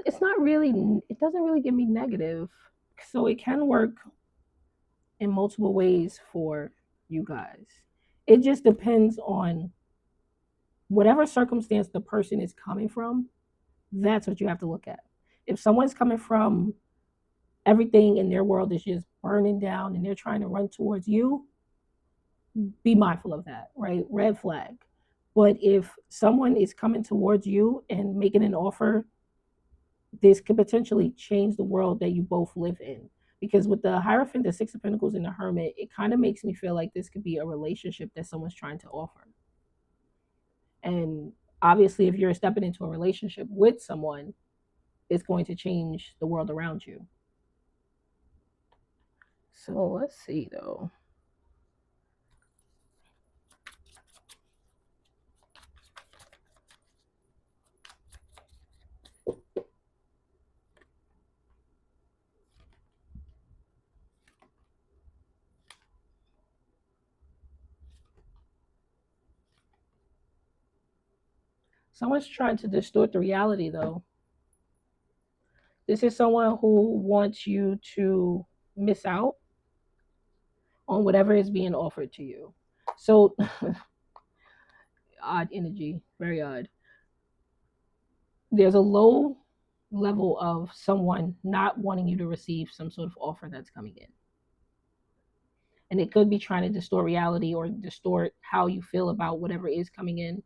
Speaker 1: it's not really, it doesn't really give me negative. So it can work in multiple ways for you guys. It just depends on whatever circumstance the person is coming from. That's what you have to look at. If someone's coming from everything in their world is just burning down and they're trying to run towards you, be mindful of that, right? Red flag. But if someone is coming towards you and making an offer, this could potentially change the world that you both live in. Because with the Hierophant, the Six of Pentacles, and the Hermit, it kind of makes me feel like this could be a relationship that someone's trying to offer. And obviously, if you're stepping into a relationship with someone, it's going to change the world around you. So let's see though. Someone's trying to distort the reality though. This is someone who wants you to miss out on whatever is being offered to you. So odd energy, very odd. There's a low level of someone not wanting you to receive some sort of offer that's coming in. And it could be trying to distort reality or distort how you feel about whatever is coming in.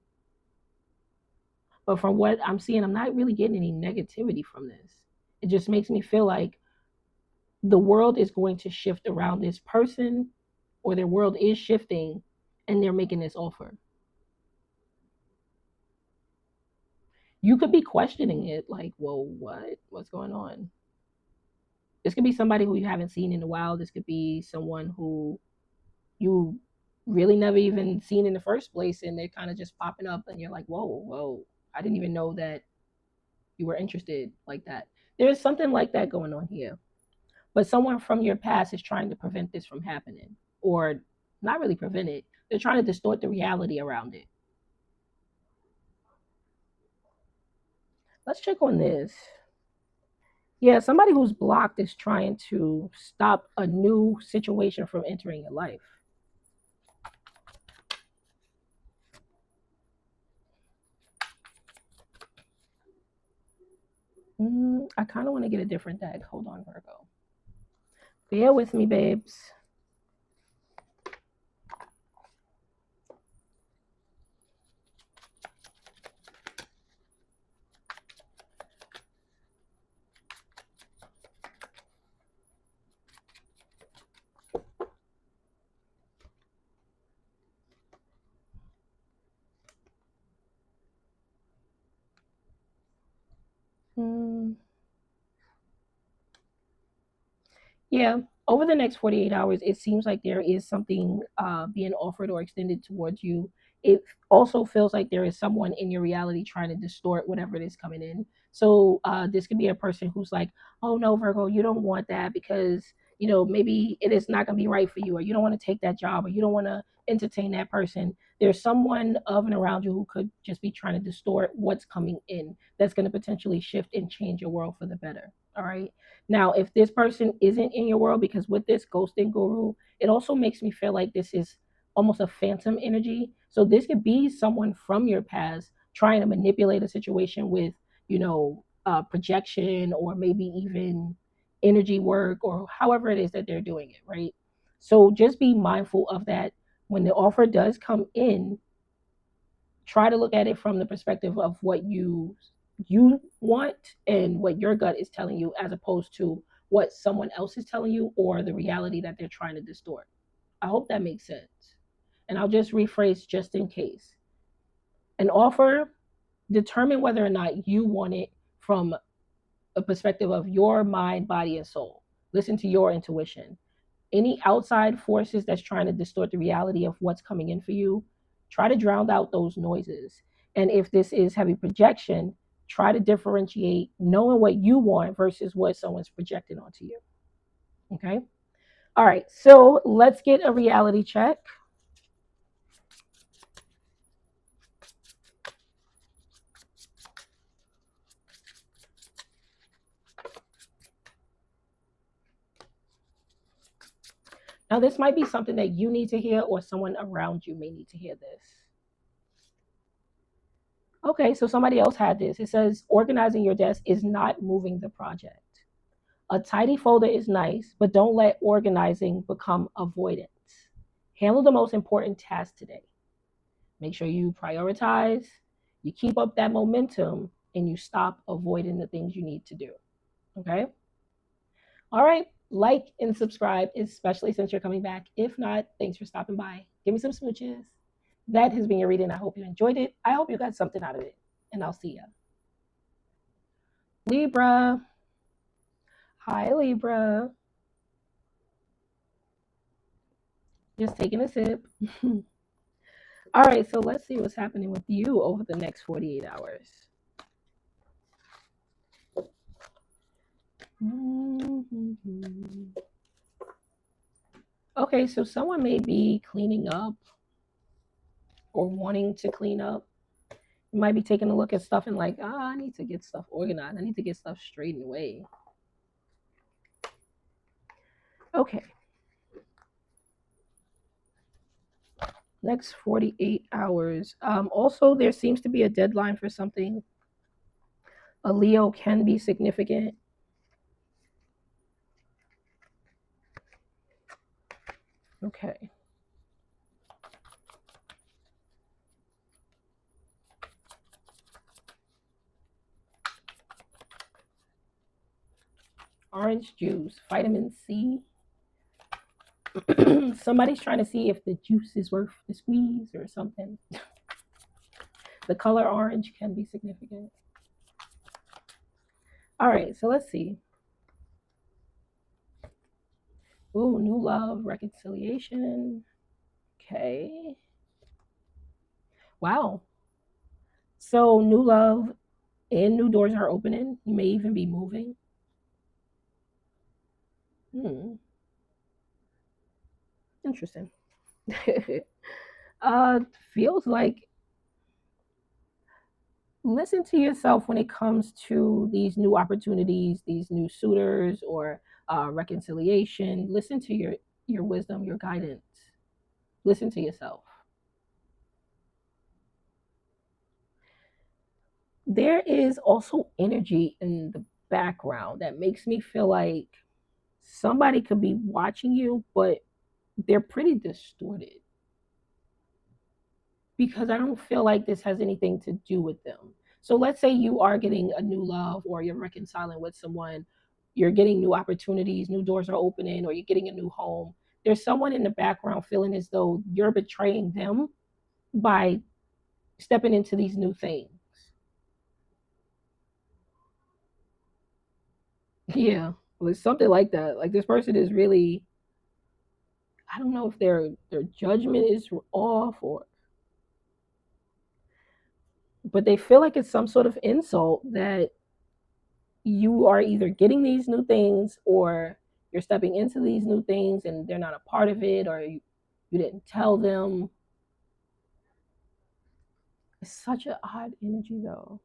Speaker 1: But from what I'm seeing, I'm not really getting any negativity from this. It just makes me feel like the world is going to shift around this person, or their world is shifting and they're making this offer. You could be questioning it like, whoa, what's going on? This could be somebody who you haven't seen in a while. This could be someone who you really never even seen in the first place and they're kind of just popping up and you're like, whoa, I didn't even know that you were interested like that. There's something like that going on here. But someone from your past is trying to prevent this from happening, or not really prevent it. They're trying to distort the reality around it. Let's check on this. Yeah, somebody who's blocked is trying to stop a new situation from entering your life. I kind of want to get a different deck. Hold on, Virgo. Bear with me, babes. Yeah, over the next 48 hours, it seems like there is something being offered or extended towards you. It also feels like there is someone in your reality trying to distort whatever it is coming in. So this could be a person who's like, oh no, Virgo, you don't want that because, you know, maybe it is not going to be right for you, or you don't want to take that job, or you don't want to entertain that person. There's someone of and around you who could just be trying to distort what's coming in that's going to potentially shift and change your world for the better. All right. Now, if this person isn't in your world, because with this ghosting guru, it also makes me feel like this is almost a phantom energy. So this could be someone from your past trying to manipulate a situation with, projection, or maybe even energy work, or however it is that they're doing it, right? So just be mindful of that. when the offer does come in, try to look at it from the perspective of what you want and what your gut is telling you, as opposed to what someone else is telling you or the reality that they're trying to distort. I hope that makes sense. And I'll just rephrase just in case. An offer, determine whether or not you want it from a perspective of your mind, body, and soul. Listen to your intuition. Any outside forces that's trying to distort the reality of what's coming in for you, try to drown out those noises. And if this is heavy projection, try to differentiate knowing what you want versus what someone's projecting onto you. Okay? All right, so let's get a reality check. Now, this might be something that you need to hear, or someone around you may need to hear this. Okay, so somebody else had this. It says, organizing your desk is not moving the project. A tidy folder is nice, but don't let organizing become avoidance. Handle the most important task today. Make sure you prioritize, you keep up that momentum, and you stop avoiding the things you need to do. Okay? All right. Like and subscribe, especially since you're coming back. If not, thanks for stopping by. Give me some smooches. That has been your reading. I hope you enjoyed it. I hope you got something out of it. And I'll see ya. Libra. Hi, Libra. Just taking a sip. All right, so let's see what's happening with you over the next 48 hours. Okay, so someone may be cleaning up or wanting to clean up. You might be taking a look at stuff and like, I need to get stuff organized. I need to get stuff straightened away. Okay. Next 48 hours. Also, there seems to be a deadline for something. A Leo can be significant. Okay. Orange juice, vitamin C. Somebody's trying to see if the juice is worth the squeeze or something. The color orange can be significant. All right, so let's see. Ooh, new love, reconciliation. Okay. Wow. So new love and new doors are opening. You may even be moving. Interesting. Feels like, listen to yourself when it comes to these new opportunities, these new suitors, or reconciliation. Listen to your wisdom, your guidance. Listen to yourself. There is also energy in the background that makes me feel like somebody could be watching you, but they're pretty distorted, because I don't feel like this has anything to do with them. So let's say you are getting a new love, or you're reconciling with someone, you're getting new opportunities, new doors are opening, or you're getting a new home. There's someone in the background feeling as though you're betraying them by stepping into these new things. Yeah, well, it's something like that. Like, this person is really, I don't know if their judgment is off, or, but they feel like it's some sort of insult that you are either getting these new things, or you're stepping into these new things and they're not a part of it, or you didn't tell them. It's such an odd energy though.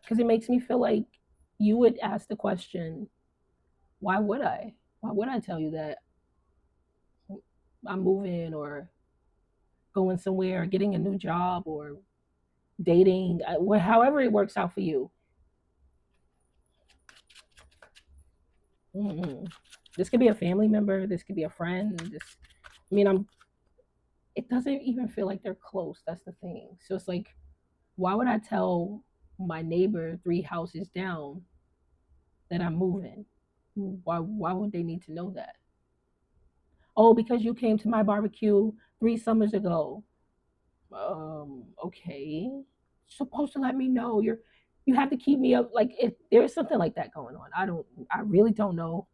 Speaker 1: Because it makes me feel like you would ask the question, why would I? Why would I tell you that I'm moving, or going somewhere, or getting a new job, or dating, however it works out for you? This could be a family member. This could be a friend. I mean, it doesn't even feel like they're close. That's the thing. So it's like, why would I tell my neighbor 3 houses down that I'm moving? Why would they need to know that? Oh, because you came to my barbecue 3 summers ago. Okay. Supposed to let me know. You have to keep me up. Like, if there's something like that going on. I really don't know.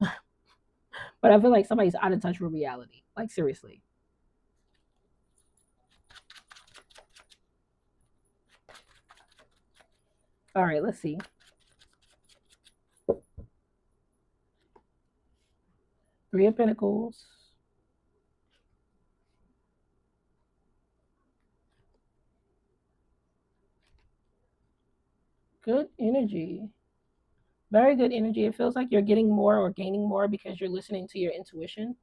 Speaker 1: But I feel like somebody's out of touch with reality. Like, seriously. All right, let's see. Three of Pentacles. Good energy. Very good energy. It feels like you're getting more or gaining more because you're listening to your intuition.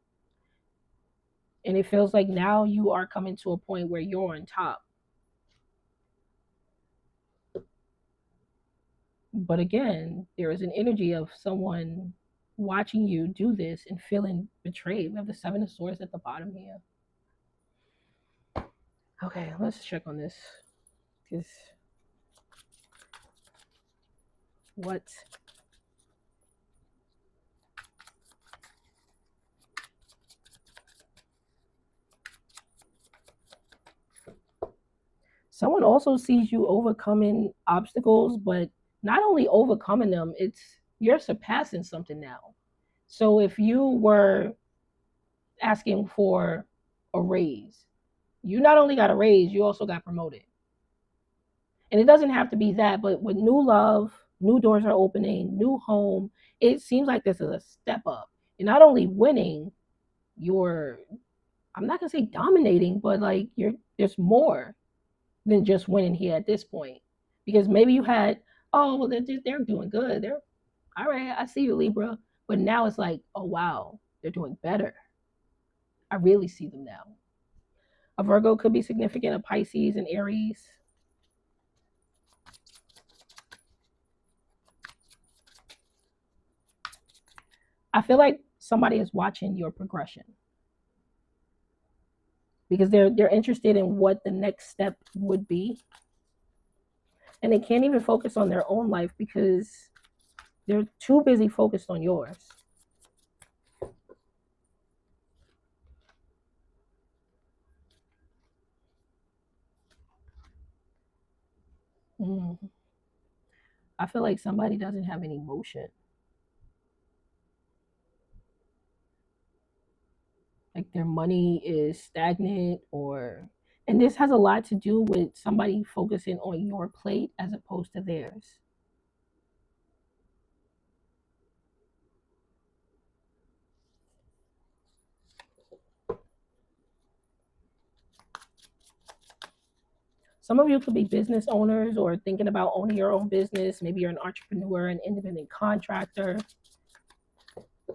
Speaker 1: And it feels like now you are coming to a point where you're on top. But again, there is an energy of someone watching you do this and feeling betrayed. We have the Seven of Swords at the bottom here. Okay, let's check on this. Because what? Someone also sees you overcoming obstacles, but not only overcoming them, it's you're surpassing something now. So if you were asking for a raise, you not only got a raise, you also got promoted. And it doesn't have to be that, but with new love, new doors are opening, new home, it seems like this is a step up. You're not only winning, you're, I'm not gonna say dominating, but like there's more than just winning here at this point. Because maybe you had, oh well, they're doing good. They're all right, I see you, Libra. But now it's like, oh wow, they're doing better. I really see them now. A Virgo could be significant, a Pisces and Aries. I feel like somebody is watching your progression because they're interested in what the next step would be. And they can't even focus on their own life because they're too busy focused on yours. Mm. I feel like somebody doesn't have any motion. Like their money is stagnant or and this has a lot to do with somebody focusing on your plate as opposed to theirs. Some of you could be business owners or thinking about owning your own business. Maybe you're an entrepreneur, an independent contractor.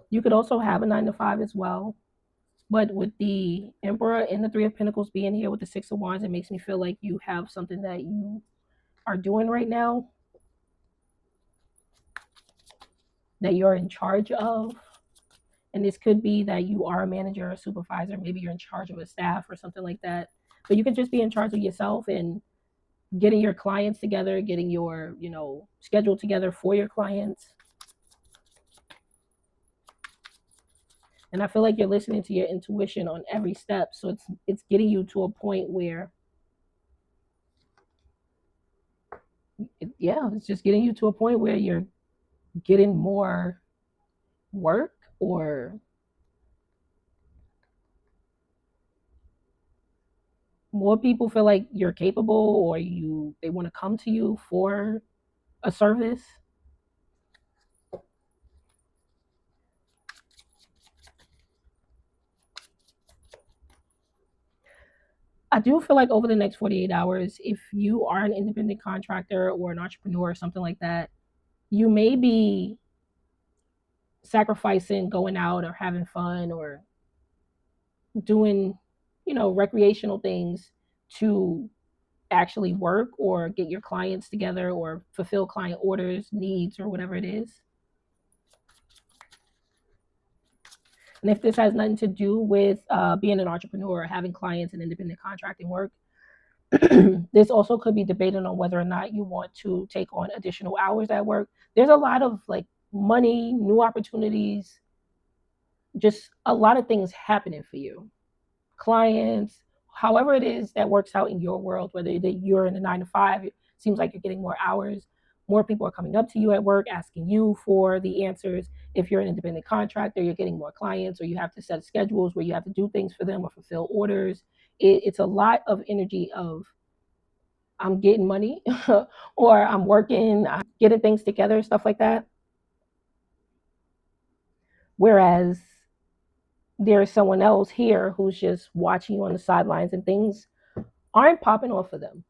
Speaker 1: You could also have a 9 to 5 as well. But with the Emperor and the Three of Pentacles being here with the Six of Wands, it makes me feel like you have something that you are doing right now that you're in charge of. And this could be that you are a manager or a supervisor. Maybe you're in charge of a staff or something like that. But you could just be in charge of yourself and getting your clients together, getting your, schedule together for your clients. And I feel like you're listening to your intuition on every step. So it's getting you to a point where it's just getting you to a point where you're getting more work or more people feel like you're capable or they want to come to you for a service. I do feel like over the next 48 hours, if you are an independent contractor or an entrepreneur or something like that, you may be sacrificing going out or having fun or doing, recreational things to actually work or get your clients together or fulfill client orders, needs, or whatever it is. And if this has nothing to do with being an entrepreneur or having clients and independent contracting work, this also could be debated on whether or not you want to take on additional hours at work. There's a lot of like money, new opportunities, just a lot of things happening for you. Clients, however it is that works out in your world, whether you're in a 9 to 5, it seems like you're getting more hours. More people are coming up to you at work asking you for the answers. If you're an independent contractor, you're getting more clients, or you have to set schedules where you have to do things for them or fulfill orders. It's a lot of energy of I'm getting money or I'm working, I'm getting things together, stuff like that. Whereas there's someone else here who's just watching you on the sidelines and things aren't popping off for them.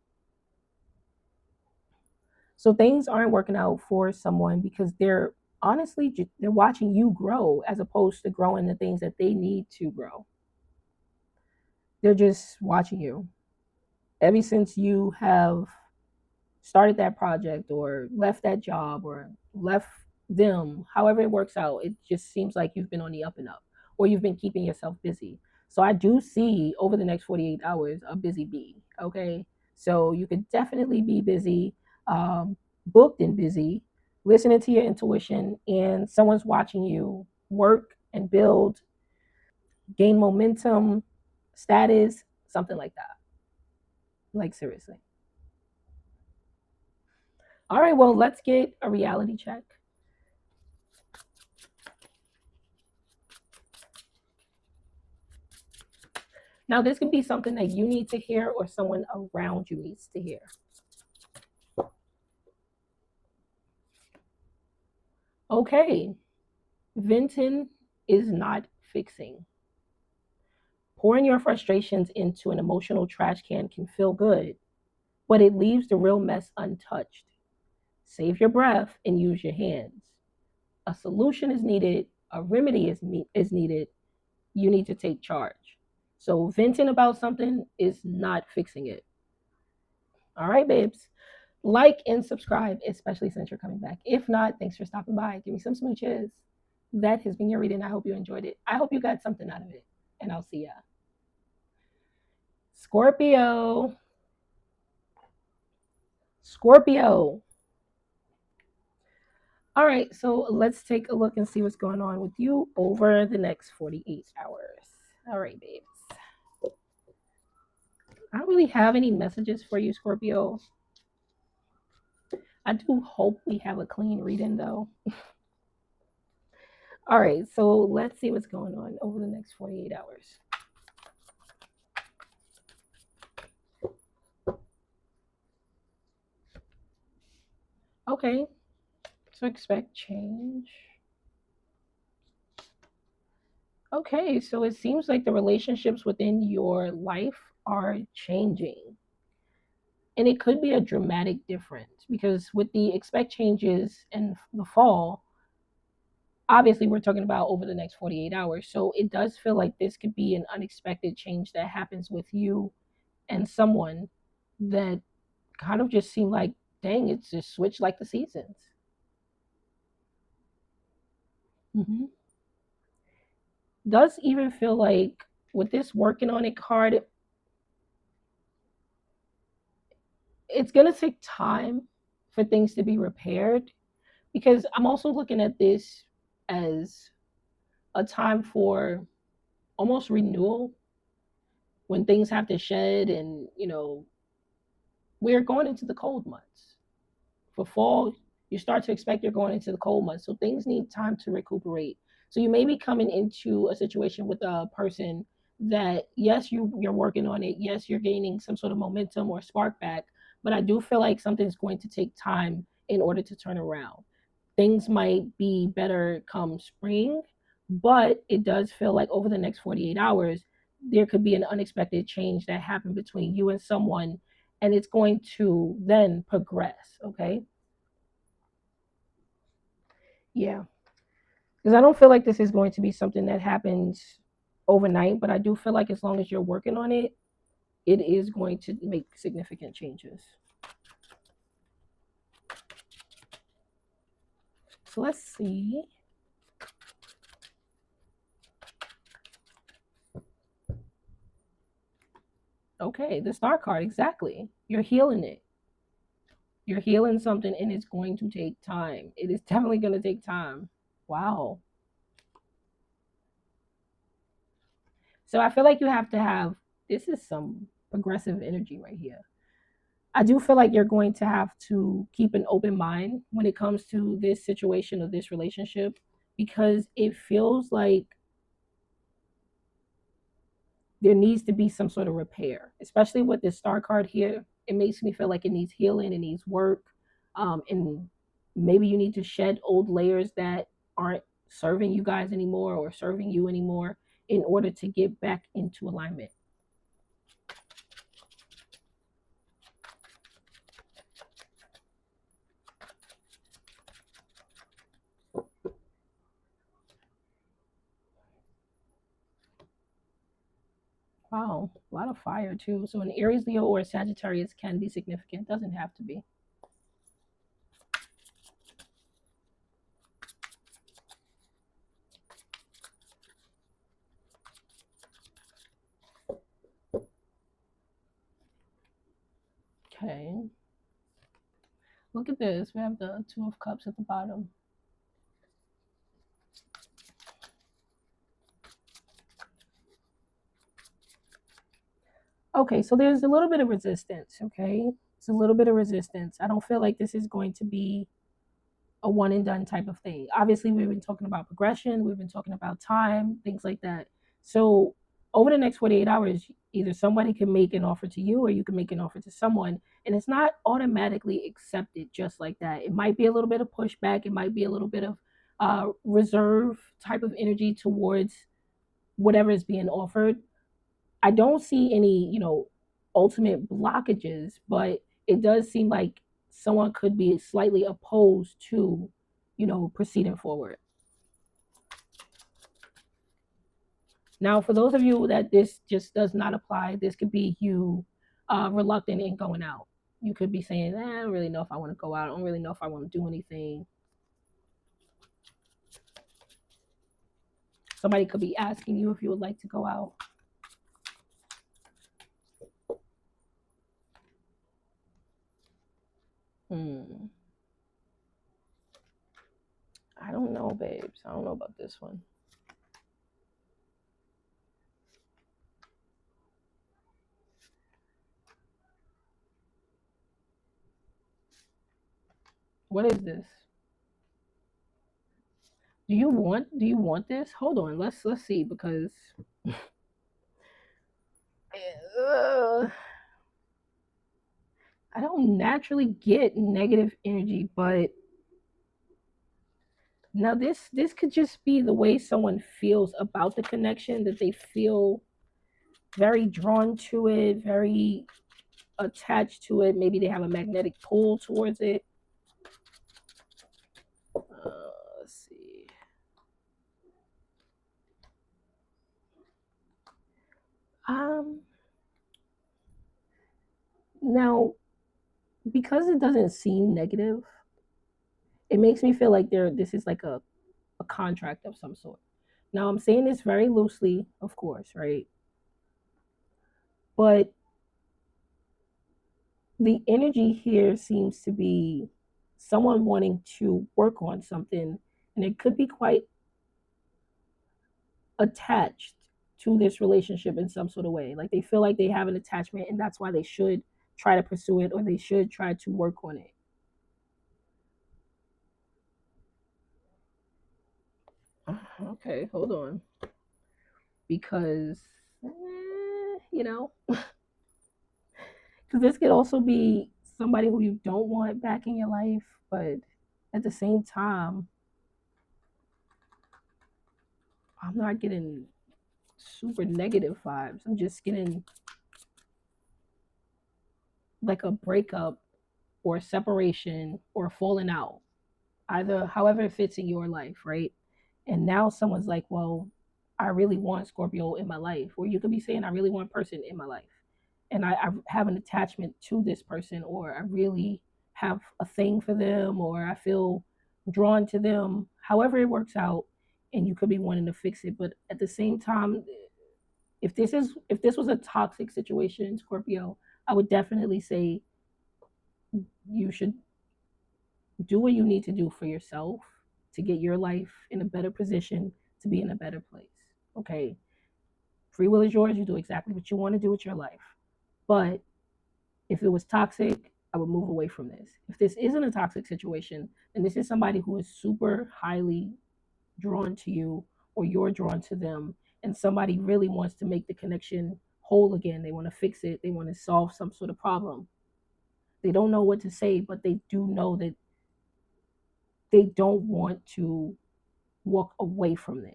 Speaker 1: So things aren't working out for someone because they're honestly they're watching you grow as opposed to growing the things that they need to grow. They're just watching you. Ever since you have started that project or left that job or left them, however it works out, it just seems like you've been on the up and up, or you've been keeping yourself busy. So I do see over the next 48 hours a busy bee. Okay. So you could definitely be busy, booked and busy, listening to your intuition, and someone's watching you work and build, gain momentum, status, something like that. Like, seriously. All right, well, let's get a reality check. Now, this can be something that you need to hear or someone around you needs to hear. Okay, venting is not fixing. Pouring your frustrations into an emotional trash can feel good, but it leaves the real mess untouched. Save your breath and use your hands. A solution is needed, a remedy is needed. You need to take charge. So, venting about something is not fixing it. All right, babes. Like and subscribe, especially since you're coming back. If not, thanks for stopping by. Give me some smooches. That has been your reading. I hope you enjoyed it. I hope you got something out of it. And I'll see ya. Scorpio. Scorpio. All right, so let's take a look and see what's going on with you over the next 48 hours. All right, babes. I don't really have any messages for you, Scorpio. I do hope we have a clean reading, though. All right, so let's see what's going on over the next 48 hours. Okay, so expect change. Okay, so it seems like the relationships within your life are changing. And it could be a dramatic difference because with the expect changes in the fall, obviously we're talking about over the next 48 hours. So it does feel like this could be an unexpected change that happens with you and someone that kind of just seem like, dang, it's just switched like the seasons. Mm-hmm. Does even feel like with this working on it card, it's going to take time for things to be repaired because I'm also looking at this as a time for almost renewal when things have to shed and we're going into the cold months. For fall, you start to expect you're going into the cold months. So things need time to recuperate. So you may be coming into a situation with a person that, yes, you're working on it. Yes, you're gaining some sort of momentum or spark back. But I do feel like something's going to take time in order to turn around. Things might be better come spring, but it does feel like over the next 48 hours, there could be an unexpected change that happened between you and someone, and it's going to then progress. Okay. Yeah. Because I don't feel like this is going to be something that happens overnight, but I do feel like as long as you're working on it, it is going to make significant changes. So let's see. Okay, the Star card, exactly. You're healing it. You're healing something and it's going to take time. It is definitely going to take time. Wow. So I feel like you have to have, this is some progressive energy right here. I do feel like you're going to have to keep an open mind when it comes to this situation or this relationship, because it feels like there needs to be some sort of repair, especially with this Star card here. It makes me feel like it needs healing, it needs work, and maybe you need to shed old layers that aren't serving you guys anymore or serving you anymore in order to get back into alignment. Wow, a lot of fire too. So an Aries, Leo, or a Sagittarius can be significant. Doesn't have to be. Okay. Look at this. We have the Two of Cups at the bottom. Okay, so there's a little bit of resistance. Okay, it's a little bit of resistance. I don't feel like this is going to be a one and done type of thing. Obviously, we've been talking about progression, we've been talking about time, things like that. So, over the next 48 hours, either somebody can make an offer to you or you can make an offer to someone, and it's not automatically accepted just like that. It might be a little bit of pushback, it might be a little bit of reserve type of energy towards whatever is being offered. I don't see any, ultimate blockages, but it does seem like someone could be slightly opposed to, proceeding forward. Now, for those of you that this just does not apply, this could be you reluctant in going out. You could be saying, I don't really know if I want to go out. I don't really know if I want to do anything. Somebody could be asking you if you would like to go out. Hmm. I don't know, babes. I don't know about this one. What is this? Do you want this? Hold on, let's see, because uh, I don't naturally get negative energy, but now this could just be the way someone feels about the connection, that they feel very drawn to it, very attached to it. Maybe they have a magnetic pull towards it. Let's see. Um, Now, because it doesn't seem negative, it makes me feel like this is like a contract of some sort. Now, I'm saying this very loosely, of course, right? But the energy here seems to be someone wanting to work on something, and it could be quite attached to this relationship in some sort of way. Like they feel like they have an attachment, and that's why they should try to pursue it or they should try to work on it. Okay, hold on. Because, you know, because this could also be somebody who you don't want back in your life, but at the same time, I'm not getting super negative vibes. I'm just getting like a breakup or a separation or a falling out, either however it fits in your life, right? And now someone's like, well, I really want Scorpio in my life. Or you could be saying, I really want a person in my life. And I have an attachment to this person, or I really have a thing for them, or I feel drawn to them, however it works out. And you could be wanting to fix it. But at the same time, If this was a toxic situation, Scorpio, I would definitely say you should do what you need to do for yourself to get your life in a better position, to be in a better place. Okay. Free will is yours. You do exactly what you want to do with your life. But if it was toxic, I would move away from this. If this isn't a toxic situation, and this is somebody who is super highly drawn to you, or you're drawn to them, and somebody really wants to make the connection whole again, they want to fix it, they want to solve some sort of problem. They don't know what to say, but they do know that they don't want to walk away from this.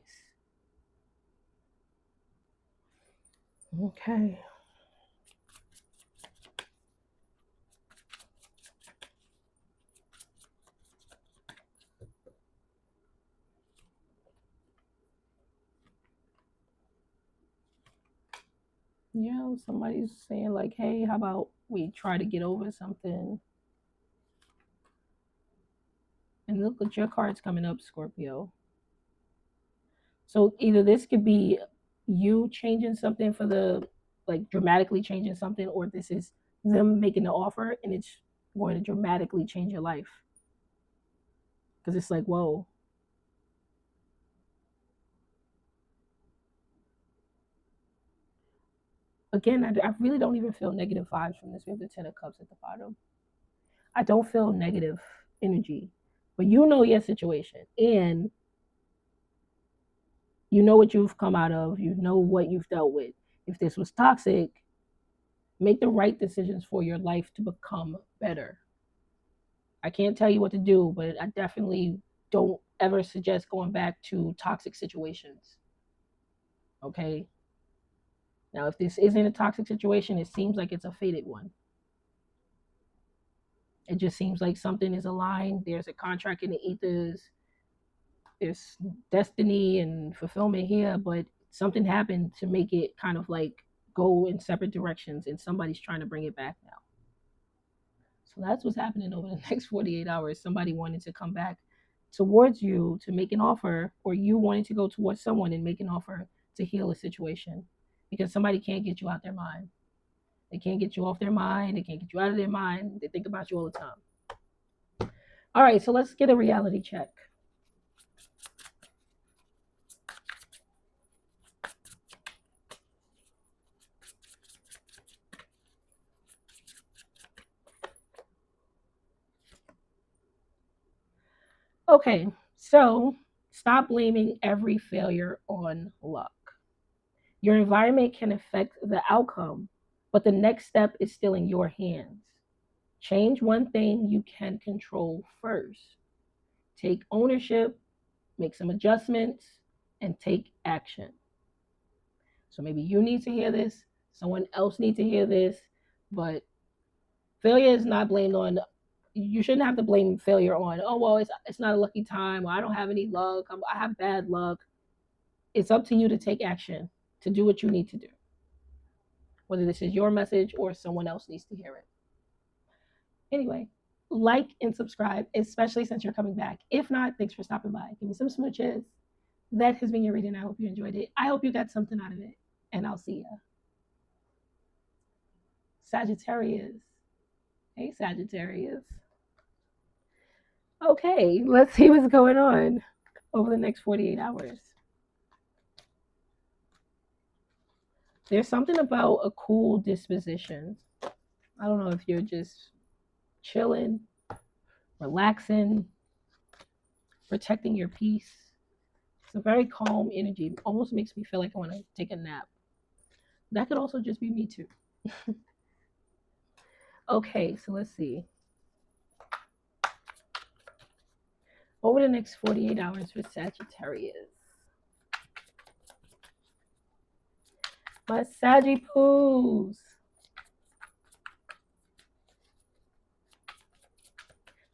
Speaker 1: Okay. Yeah, somebody's saying like, hey, how about we try to get over something? And look at your cards coming up, Scorpio. So either this could be you changing something for the, like dramatically changing something, or this is them making the offer and it's going to dramatically change your life. Because it's like, whoa. Again, I really don't even feel negative vibes from this. We have the Ten of Cups at the bottom. I don't feel negative energy. But you know your situation. And you know what you've come out of. You know what you've dealt with. If this was toxic, make the right decisions for your life to become better. I can't tell you what to do, but I definitely don't ever suggest going back to toxic situations. Okay? Now, if this isn't a toxic situation, it seems like it's a fated one. It just seems like something is aligned. There's a contract in the ethers. There's destiny and fulfillment here, but something happened to make it kind of like go in separate directions, and somebody's trying to bring it back now. So that's what's happening over the next 48 hours. Somebody wanted to come back towards you to make an offer, or you wanting to go towards someone and make an offer to heal a situation, because somebody can't get you out their mind. They can't get you off their mind. They can't get you out of their mind. They think about you all the time. All right, so let's get a reality check. Okay, so stop blaming every failure on luck. Your environment can affect the outcome, but the next step is still in your hands. Change one thing you can control first. Take ownership, make some adjustments, and take action. So maybe you need to hear this, someone else needs to hear this, but failure is not blamed on, you shouldn't have to blame failure on, oh, well, it's not a lucky time, or I don't have any luck, I have bad luck. It's up to you to take action, to do what you need to do, whether this is your message or someone else needs to hear it. Anyway, like and subscribe, especially since you're coming back. If not, thanks for stopping by. Give me some smooches. That has been your reading. I hope you enjoyed it. I hope you got something out of it. And I'll see ya. Sagittarius. Hey, Sagittarius. Okay, let's see what's going on over the next 48 hours. There's something about a cool disposition. I don't know if you're just chilling, relaxing, protecting your peace. It's a very calm energy. It almost makes me feel like I want to take a nap. That could also just be me too. Okay, so let's see. Over the next 48 hours for Sagittarius. My Saggy-poos.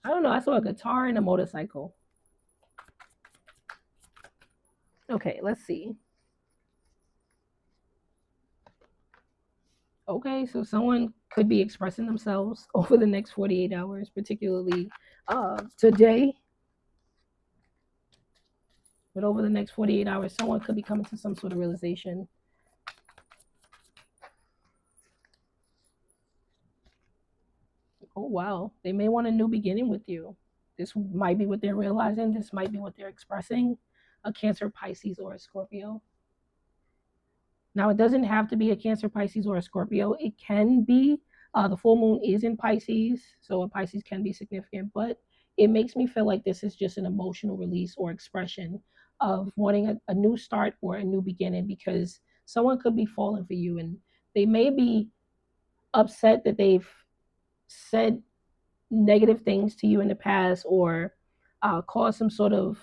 Speaker 1: I don't know. I saw a guitar and a motorcycle. Okay, let's see. Okay, so someone could be expressing themselves over the next 48 hours, particularly today. But over the next 48 hours, someone could be coming to some sort of realization. Oh, wow. They may want a new beginning with you. This might be what they're realizing. This might be what they're expressing. A Cancer, Pisces, or a Scorpio. Now, it doesn't have to be a Cancer, Pisces, or a Scorpio. It can be. The full moon is in Pisces, so a Pisces can be significant, but it makes me feel like this is just an emotional release or expression of wanting a new start or a new beginning, because someone could be falling for you and they may be upset that they've said negative things to you in the past, or caused some sort of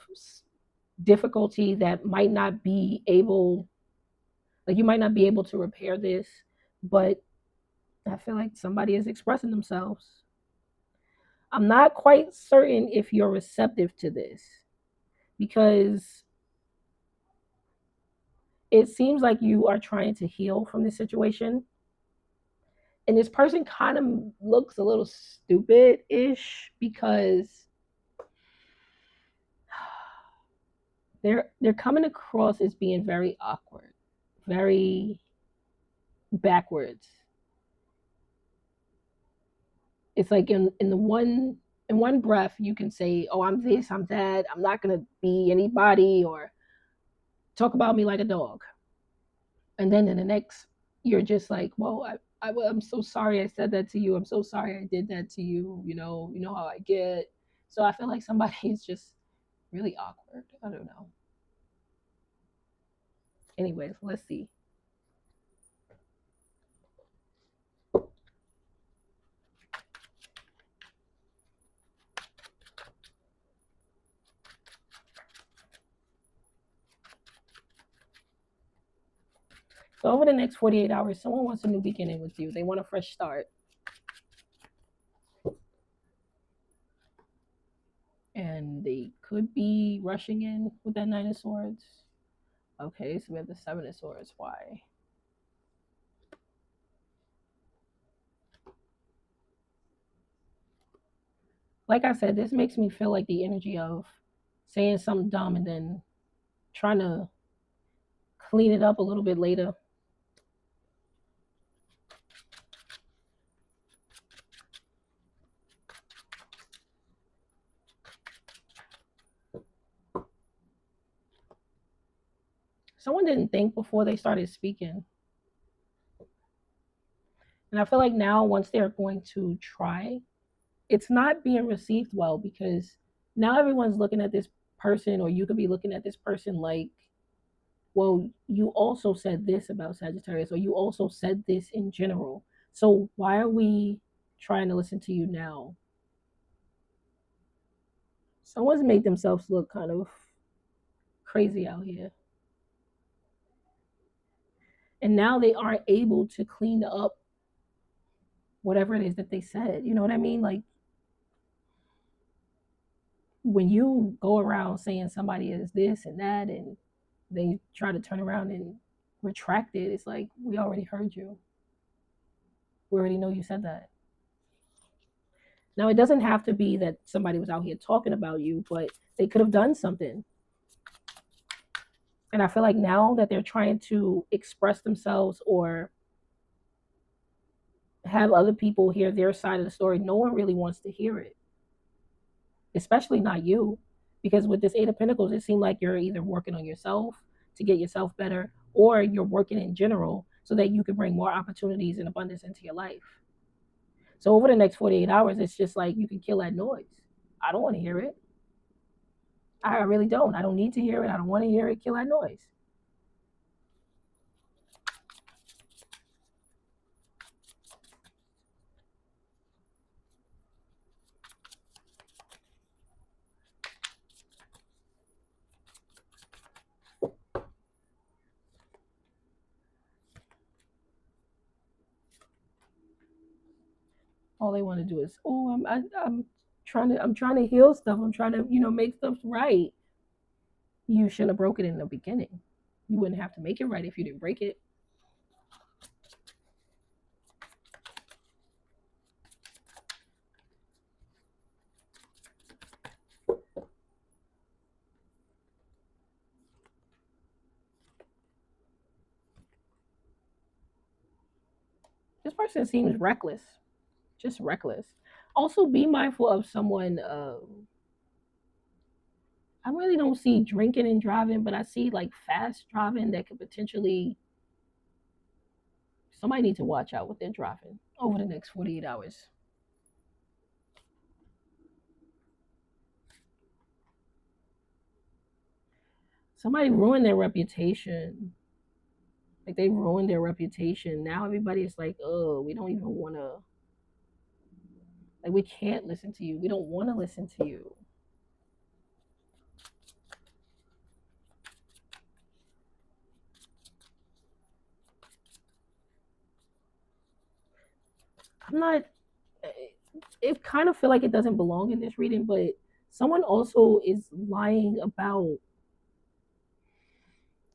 Speaker 1: difficulty that might not be able, like you might not be able to repair this, but I feel like somebody is expressing themselves. I'm not quite certain if you're receptive to this, because it seems like you are trying to heal from this situation. And this person kind of looks a little stupid ish, because they're coming across as being very awkward, very backwards. It's like in one breath you can say, "Oh, I'm this, I'm that. I'm not gonna be anybody," or talk about me like a dog. And then in the next, you're just like, "Well, I'm so sorry I said that to you. I'm so sorry I did that to you. You know how I get." So I feel like somebody is just really awkward. I don't know. Anyways, let's see. So over the next 48 hours, someone wants a new beginning with you. They want a fresh start. And they could be rushing in with that Nine of Swords. Okay, so we have the Seven of Swords. Why? Like I said, this makes me feel like the energy of saying something dumb and then trying to clean it up a little bit later. Someone didn't think before they started speaking. And I feel like now, once they're going to try, it's not being received well, because now everyone's looking at this person, or you could be looking at this person like, well, you also said this about Sagittarius, or you also said this in general. So why are we trying to listen to you now? Someone's made themselves look kind of crazy out here. And now they aren't able to clean up whatever it is that they said. You know what I mean? Like, when you go around saying somebody is this and that, and they try to turn around and retract it, it's like, we already heard you. We already know you said that. Now, it doesn't have to be that somebody was out here talking about you, but they could have done something. And I feel like now that they're trying to express themselves or have other people hear their side of the story, no one really wants to hear it, especially not you. Because with this Eight of Pentacles, it seemed like you're either working on yourself to get yourself better, or you're working in general so that you can bring more opportunities and abundance into your life. So over the next 48 hours, it's just like you can kill that noise. I don't want to hear it. I really don't. I don't need to hear it. I don't want to hear it. Kill that noise. All they want to do is, oh, I'm trying to heal stuff. I'm trying to, make stuff right. You shouldn't have broke it in the beginning. You wouldn't have to make it right if you didn't break it. This person seems reckless, just reckless. Also, be mindful of someone. I really don't see drinking and driving, but I see like fast driving that could potentially. Somebody needs to watch out what they're driving over the next 48 hours. Somebody ruined their reputation. Like they ruined their reputation. Now everybody is like, oh, we don't even want to. Like we can't listen to you. We don't want to listen to you. I'm not. It kind of feel like it doesn't belong in this reading, but someone also is lying about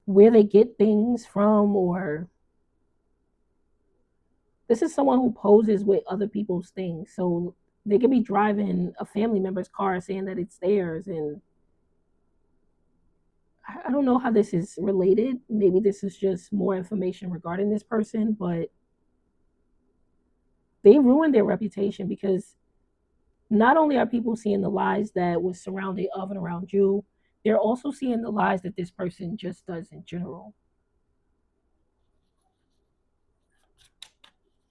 Speaker 1: where they get things from, or this is someone who poses with other people's things. So they could be driving a family member's car saying that it's theirs, and I don't know how this is related. Maybe this is just more information regarding this person, but they ruined their reputation because not only are people seeing the lies that was surrounded of and around you, they're also seeing the lies that this person just does in general.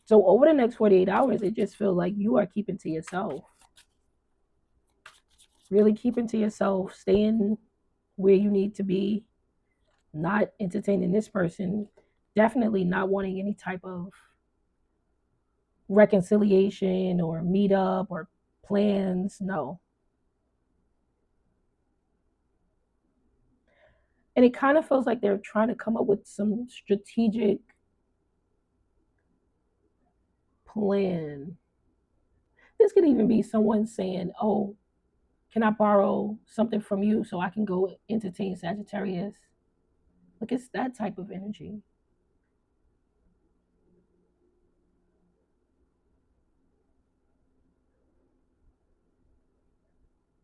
Speaker 1: So over the next 48 hours, it just feels like you are keeping to yourself. Really keeping to yourself, staying where you need to be, not entertaining this person, definitely not wanting any type of reconciliation or meetup or plans. No. And it kind of feels like they're trying to come up with some strategic plan. This could even be someone saying, oh, can I borrow something from you so I can go entertain Sagittarius? Like it's that type of energy.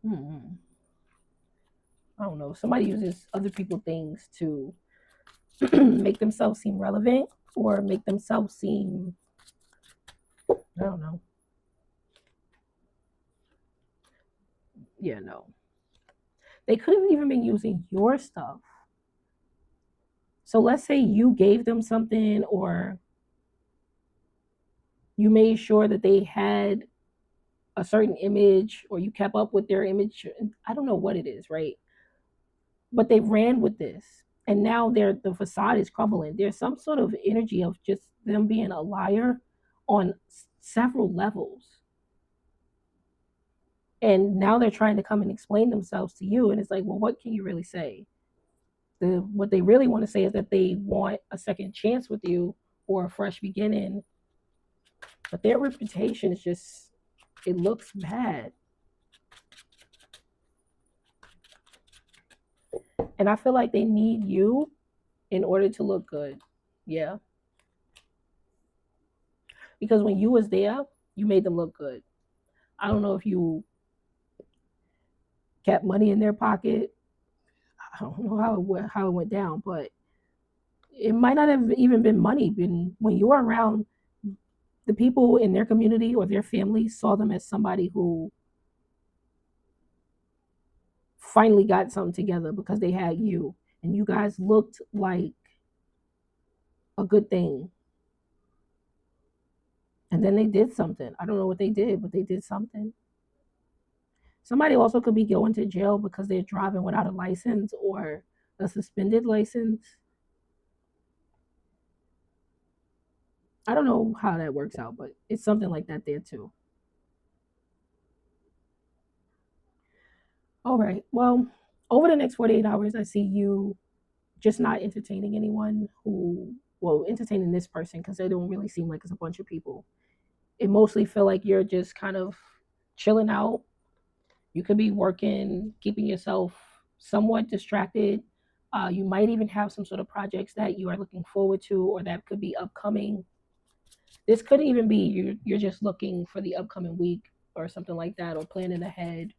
Speaker 1: Hmm. I don't know. Somebody uses other people things to make themselves seem relevant or make themselves seem, I don't know. Yeah, no. They could have even been using your stuff. So let's say you gave them something or you made sure that they had a certain image or you kept up with their image. I don't know what it is, right? But they ran with this. And now the facade is crumbling. There's some sort of energy of just them being a liar on several levels. And now they're trying to come and explain themselves to you. And it's like, well, what can you really say? What they really want to say is that they want a second chance with you or a fresh beginning. But their reputation is just, it looks bad. And I feel like they need you in order to look good. Yeah. Because when you was there, you made them look good. I don't know if you kept money in their pocket. I don't know how it went down, but it might not have even been money. Been when you were around, the people in their community or their family saw them as somebody who finally got something together because they had you, and you guys looked like a good thing. And then they did something. I don't know what they did, but they did something. Somebody also could be going to jail because they're driving without a license or a suspended license. I don't know how that works out, but it's something like that there too. All right. Well, over the next 48 hours, I see you just not entertaining anyone who, well, entertaining this person because they don't really seem like it's a bunch of people. It mostly feel like you're just kind of chilling out. You could be working, keeping yourself somewhat distracted. You might even have some sort of projects that you are looking forward to or that could be upcoming. This could even be you're just looking for the upcoming week or something like that or planning ahead.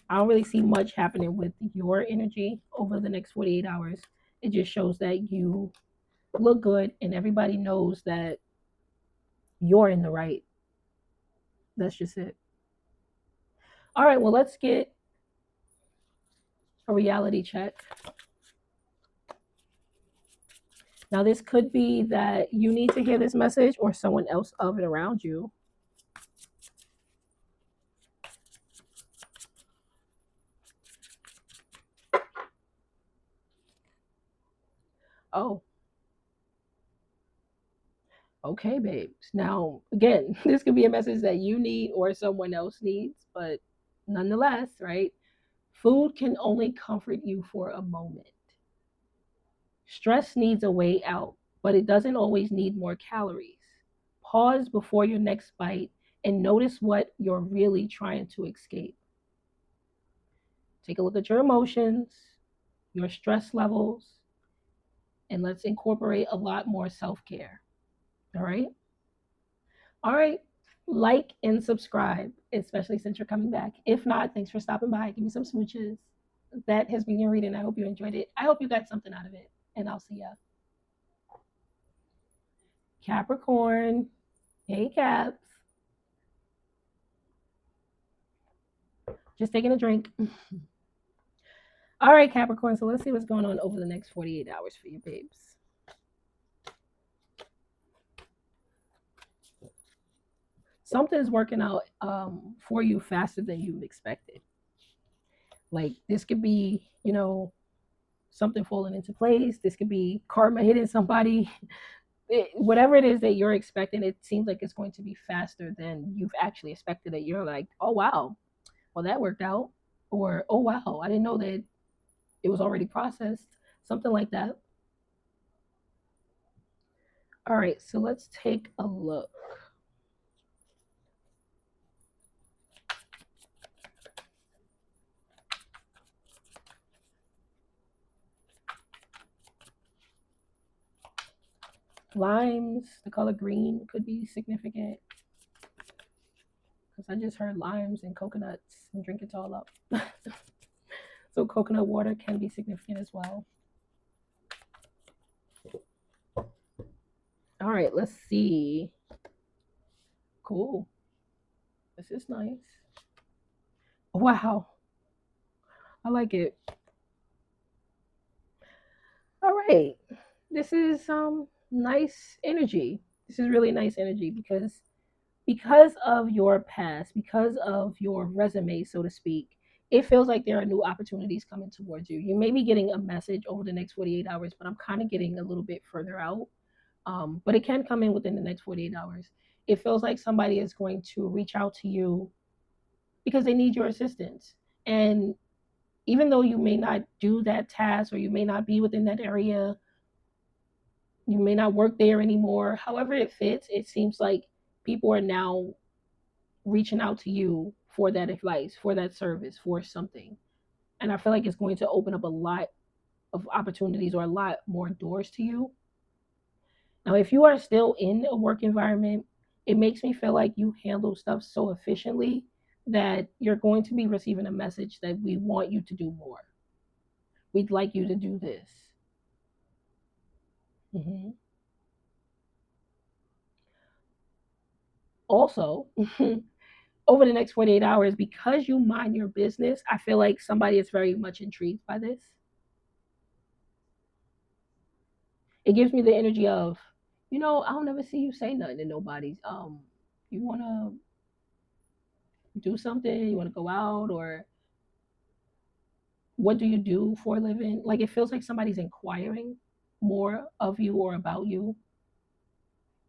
Speaker 1: I don't really see much happening with your energy over the next 48 hours. It just shows that you look good and everybody knows that you're in the right. That's just it. All right, well, let's get a reality check. Now, this could be that you need to hear this message or someone else of and around you. Oh, okay, babes. Now, again, this could be a message that you need or someone else needs, but nonetheless, right? Food can only comfort you for a moment. Stress needs a way out, but it doesn't always need more calories. Pause before your next bite and notice what you're really trying to escape. Take a look at your emotions, your stress levels, and let's incorporate a lot more self care. All right. All right. Like and subscribe, especially since you're coming back. If not, thanks for stopping by. Give me some smooches. That has been your reading. I hope you enjoyed it. I hope you got something out of it. And I'll see ya. Capricorn. Hey, Caps. Just taking a drink. All right, Capricorn. So let's see what's going on over the next 48 hours for you, babes. Something is working out for you faster than you expected. Like this could be, something falling into place. This could be karma hitting somebody. Whatever it is that you're expecting, it seems like it's going to be faster than you've actually expected it. You're like, oh wow, well that worked out, or oh wow, I didn't know that it was already processed. Something like that. All right, so let's take a look. Limes, the color green could be significant because I just heard limes and coconuts and drink it all up. So coconut water can be significant as well. All right, let's see. Cool. This is nice. Wow. I like it. All right. This is nice energy. This is really nice energy because of your past, because of your resume, so to speak, it feels like there are new opportunities coming towards you. You may be getting a message over the next 48 hours, but I'm kind of getting a little bit further out. But it can come in within the next 48 hours. It feels like somebody is going to reach out to you because they need your assistance. And even though you may not do that task or you may not be within that area, you may not work there anymore, however it fits, it seems like people are now reaching out to you for that advice, for that service, for something. And I feel like it's going to open up a lot of opportunities or a lot more doors to you. Now, if you are still in a work environment, it makes me feel like you handle stuff so efficiently that you're going to be receiving a message that we want you to do more. We'd like you to do this. Mm-hmm. Also, over the next 48 hours, because you mind your business, I feel like somebody is very much intrigued by this. It gives me the energy of, I'll never see you say nothing to nobody's. You wanna do something, you wanna go out, or what do you do for a living? Like it feels like somebody's inquiring more of you or about you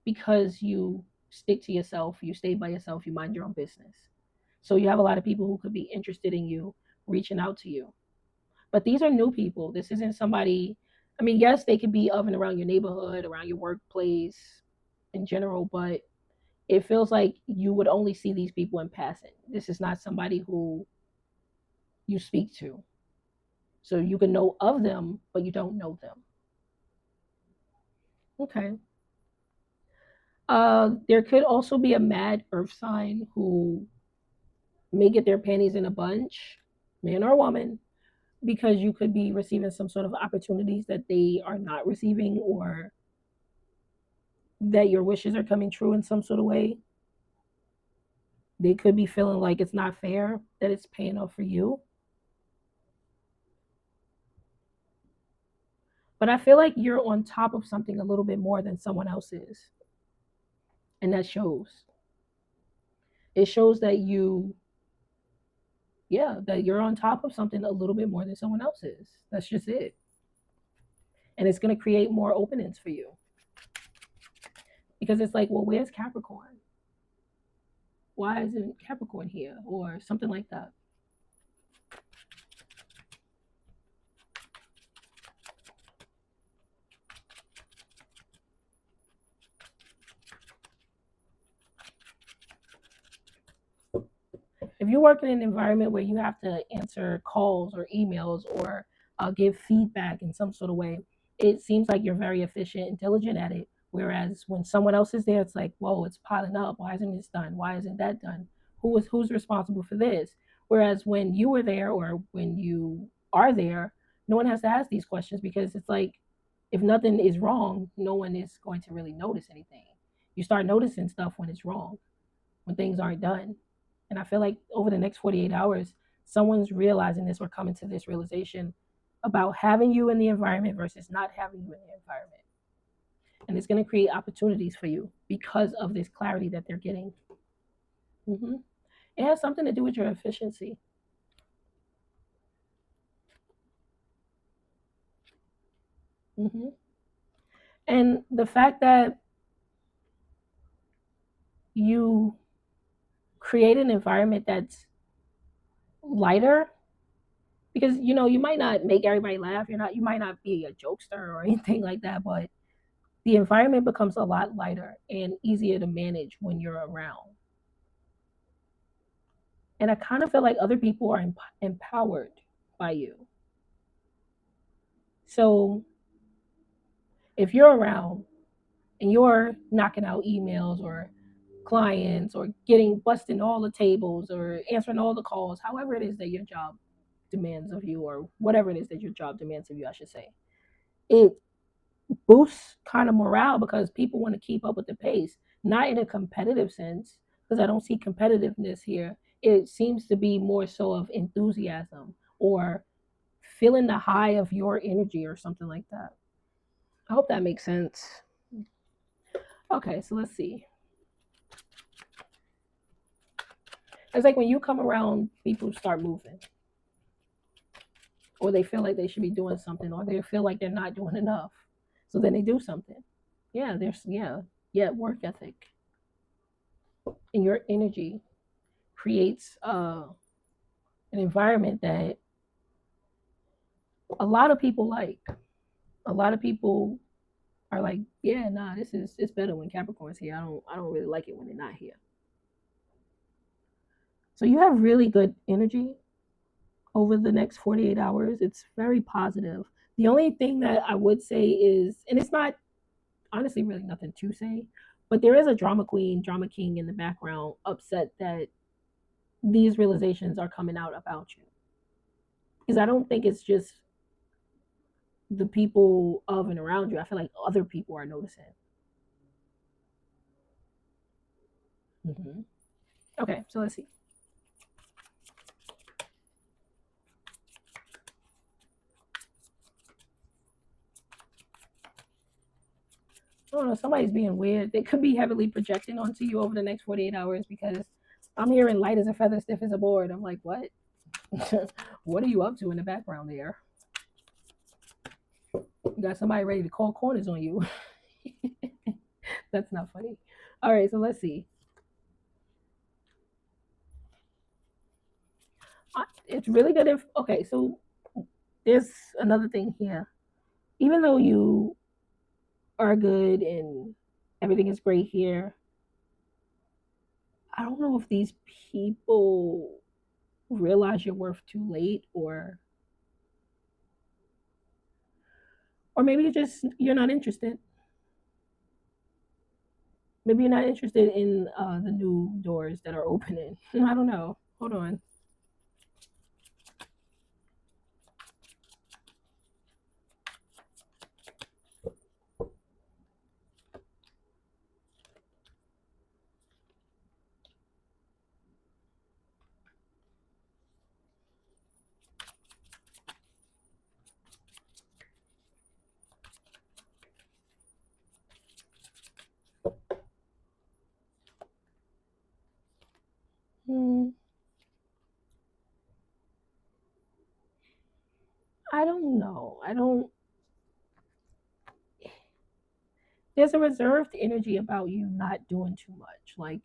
Speaker 1: because you stick to yourself, you stay by yourself, you mind your own business. So you have a lot of people who could be interested in you, reaching out to you. But these are new people. This isn't somebody, I mean, yes, they could be of and around your neighborhood, around your workplace in general, but it feels like you would only see these people in passing. This is not somebody who you speak to. So you can know of them, but you don't know them. Okay. There could also be a mad earth sign who may get their panties in a bunch, man or woman, because you could be receiving some sort of opportunities that they are not receiving, or that your wishes are coming true in some sort of way. They could be feeling like it's not fair that it's paying off for you. But I feel like you're on top of something a little bit more than someone else is. And that shows. It shows that that you're on top of something a little bit more than someone else is. That's just it. And it's going to create more openings for you. Because it's like, well, where's Capricorn? Why isn't Capricorn here? Or something like that. If you work in an environment where you have to answer calls or emails or give feedback in some sort of way, it seems like you're very efficient and diligent at it. Whereas when someone else is there, it's like, whoa, it's piling up. Why isn't this done? Why isn't that done? Who's responsible for this? Whereas when you were there or when you are there, no one has to ask these questions because it's like if nothing is wrong, no one is going to really notice anything. You start noticing stuff when it's wrong, when things aren't done. And I feel like over the next 48 hours, someone's realizing this or coming to this realization about having you in the environment versus not having you in the environment. And it's going to create opportunities for you because of this clarity that they're getting. Mm-hmm. It has something to do with your efficiency. Mm-hmm. And the fact that you create an environment that's lighter, because you might not make everybody laugh. You might not be a jokester or anything like that, but the environment becomes a lot lighter and easier to manage when you're around. And I kind of feel like other people are empowered by you. So if you're around and you're knocking out emails or clients or getting busting all the tables or answering all the calls, however it is that your job demands of you, or whatever it is that your job demands of you, I should say, it boosts kind of morale because people want to keep up with the pace, not in a competitive sense, because I don't see competitiveness here. It seems to be more so of enthusiasm or feeling the high of your energy or something like that. I hope that makes sense. Okay, so let's see. It's like when you come around, people start moving, or they feel like they should be doing something, or they feel like they're not doing enough. So then they do something. Yeah, work ethic and your energy creates an environment that a lot of people like. A lot of people are like, yeah, nah, it's better when Capricorn's here. I don't really like it when they're not here. So you have really good energy over the next 48 hours. It's very positive. The only thing that I would say is, and it's not honestly really nothing to say, but there is a drama queen, drama king in the background upset that these realizations are coming out about you. Because I don't think it's just the people of and around you. I feel like other people are noticing. Mm-hmm. Okay, so let's see. I don't know, somebody's being weird. They could be heavily projecting onto you over the next 48 hours because I'm hearing light as a feather, stiff as a board. I'm like, what? What are you up to in the background there? You got somebody ready to call corners on you. That's not funny. All right, so let's see. It's really good if, okay, so there's another thing here. Even though you are good and everything is great here, I don't know if these people realize your worth too late, or maybe you're not interested. Maybe you're not interested in the new doors that are opening. I don't know. Hold on. I don't know. There's a reserved energy about you not doing too much. Like,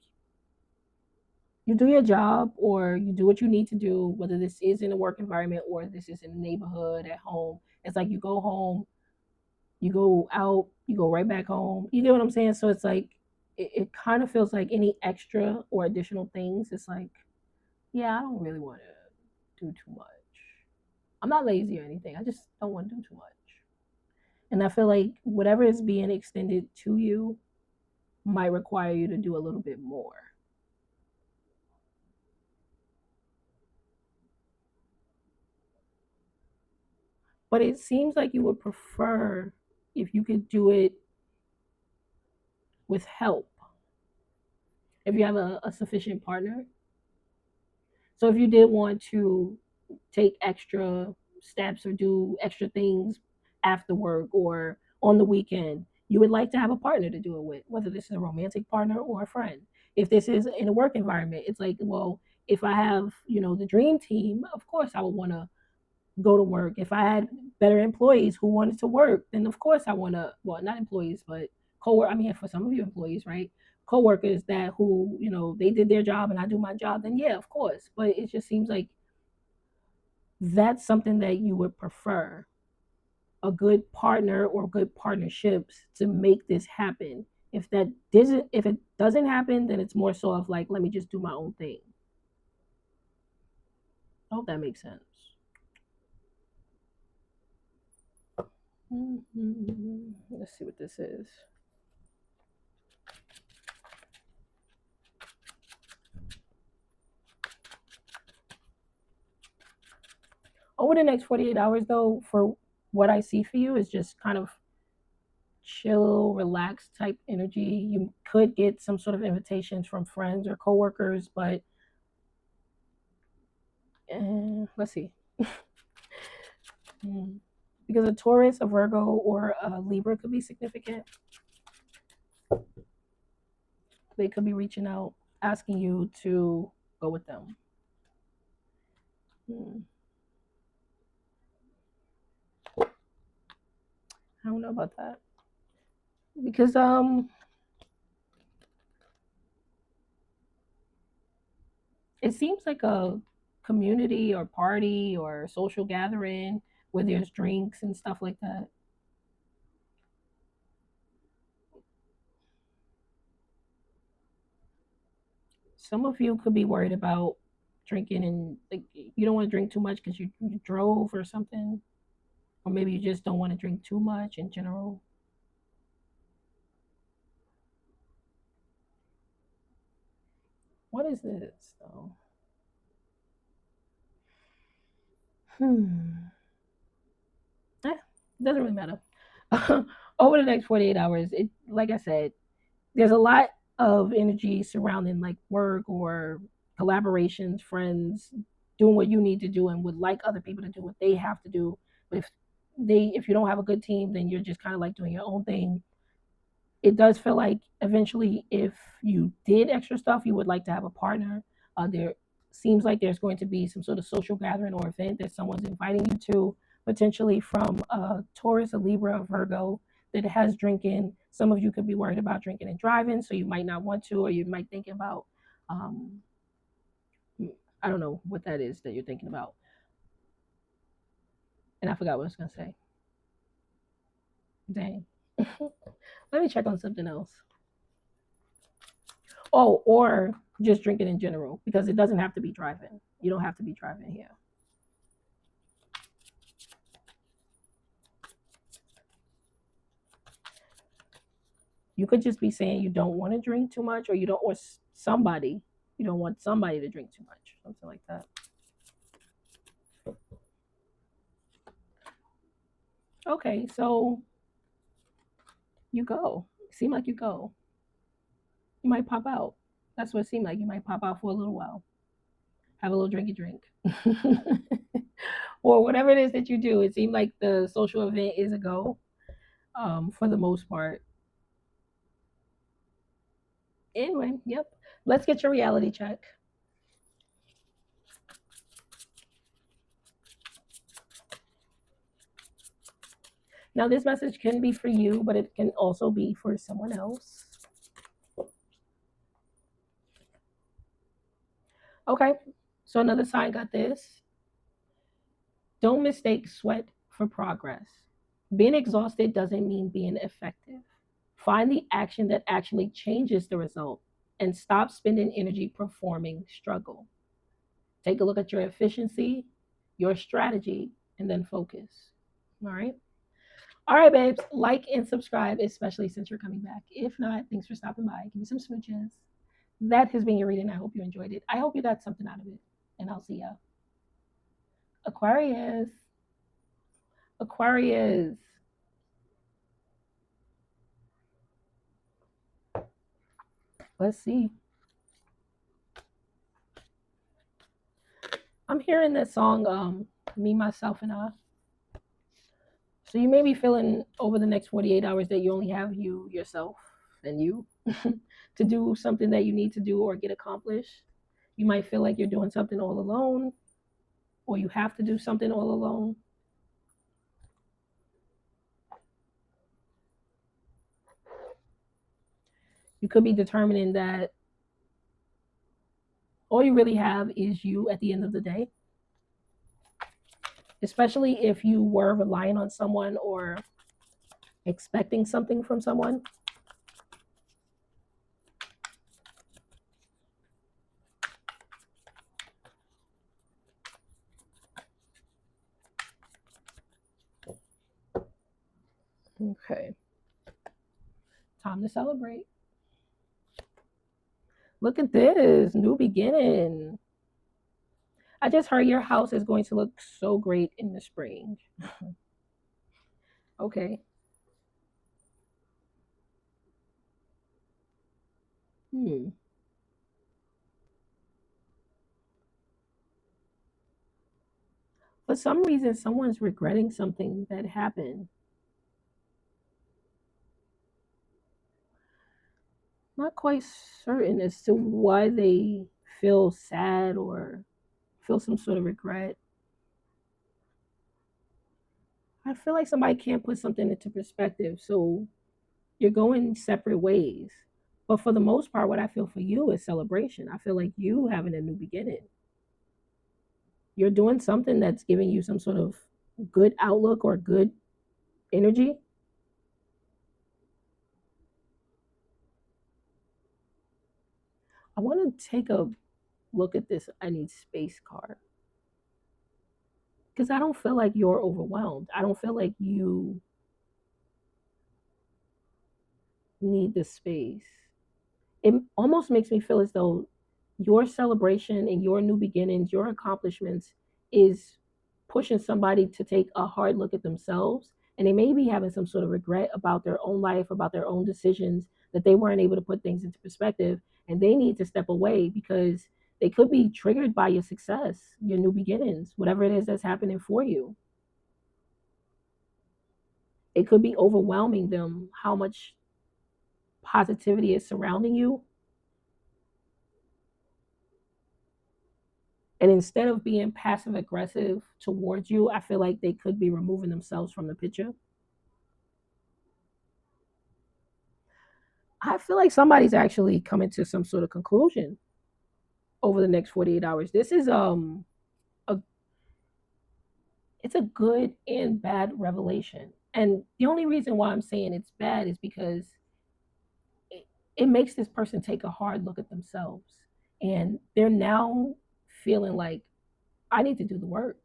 Speaker 1: you do your job or you do what you need to do, whether this is in a work environment or this is in the neighborhood at home. It's like you go home, you go out, you go right back home. You get what I'm saying? So it's like it kind of feels like any extra or additional things. It's like, yeah, I don't really want to do too much. I'm not lazy or anything. I just don't want to do too much. And I feel like whatever is being extended to you might require you to do a little bit more. But it seems like you would prefer if you could do it with help, if you have a sufficient partner. So if you did want to take extra steps or do extra things after work or on the weekend, you would like to have a partner to do it with, whether this is a romantic partner or a friend. If this is in a work environment, it's like, well, if I have, the dream team, of course I would want to go to work. If I had better employees who wanted to work, then of course I want to, well, not employees, but co-work. I mean, for some of you employees, right? Co-workers that who, they did their job and I do my job, then yeah, of course. But it just seems like that's something that you would prefer, a good partner or good partnerships to make this happen. If it doesn't happen, then it's more so of like, let me just do my own thing. I hope that makes sense. Let's see what this is. Over the next 48 hours, though, for what I see for you is just kind of chill, relaxed type energy. You could get some sort of invitations from friends or coworkers, but let's see. Because a Taurus, a Virgo, or a Libra could be significant. They could be reaching out, asking you to go with them. I don't know about that. Because it seems like a community or party or social gathering where there's drinks and stuff like that. Some of you could be worried about drinking and like you don't want to drink too much because you drove or something, or maybe you just don't want to drink too much in general. What is this though? Hmm. Eh, doesn't really matter. Over the next 48 hours, it like I said, there's a lot of energy surrounding like work or collaborations, friends, doing what you need to do and would like other people to do what they have to do. But if you don't have a good team, then you're just kind of like doing your own thing. It does feel like eventually, if you did extra stuff, you would like to have a partner. There seems like there's going to be some sort of social gathering or event that someone's inviting you to, potentially from a Taurus, a Libra, a Virgo that has drinking. Some of you could be worried about drinking and driving, so you might not want to, or you might think about, um, I don't know what that is that you're thinking about. And I forgot what I was going to say. Dang. Let me check on something else. Oh, or just drinking in general, because it doesn't have to be driving. You don't have to be driving here. You could just be saying you don't want to drink too much, or you don't, or somebody, you don't want somebody to drink too much, something like that. Okay, so you go. It seemed like you go. You might pop out. That's what it seemed like. You might pop out for a little while. Have a little drinky drink. Or whatever it is that you do. It seemed like the social event is a go, for the most part. Anyway, yep. Let's get your reality check. Now, this message can be for you, but it can also be for someone else. Okay, so another sign got this. Don't mistake sweat for progress. Being exhausted doesn't mean being effective. Find the action that actually changes the result and stop spending energy performing struggle. Take a look at your efficiency, your strategy, and then focus. All right. All right, babes. Like and subscribe, especially since you're coming back. If not, thanks for stopping by. Give me some smooches. That has been your reading. I hope you enjoyed it. I hope you got something out of it. And I'll see ya. Aquarius. Aquarius. Let's see. I'm hearing that song, Me, Myself, and I. So you may be feeling over the next 48 hours that you only have you, yourself, and you to do something that you need to do or get accomplished. You might feel like you're doing something all alone, or you have to do something all alone. You could be determining that all you really have is you at the end of the day, especially if you were relying on someone or expecting something from someone. Okay. Time to celebrate. Look at this new beginning. I just heard your house is going to look so great in the spring. Okay. Hmm. For some reason, someone's regretting something that happened. Not quite certain as to why they feel sad or feel some sort of regret. I feel like somebody can't put something into perspective. So you're going separate ways. But for the most part, what I feel for you is celebration. I feel like you having a new beginning. You're doing something that's giving you some sort of good outlook or good energy. I want to take a look at this I need space card because I don't feel like you're overwhelmed. I don't feel like you need the space. It almost makes me feel as though your celebration and your new beginnings, your accomplishments is pushing somebody to take a hard look at themselves. And they may be having some sort of regret about their own life, about their own decisions, that they weren't able to put things into perspective. And they need to step away because they could be triggered by your success, your new beginnings, whatever it is that's happening for you. It could be overwhelming them how much positivity is surrounding you. And instead of being passive aggressive towards you, I feel like they could be removing themselves from the picture. I feel like somebody's actually coming to some sort of conclusion over the next 48 hours. This is a it's a good and bad revelation. And the only reason why I'm saying it's bad is because it makes this person take a hard look at themselves. And they're now feeling like I need to do the work.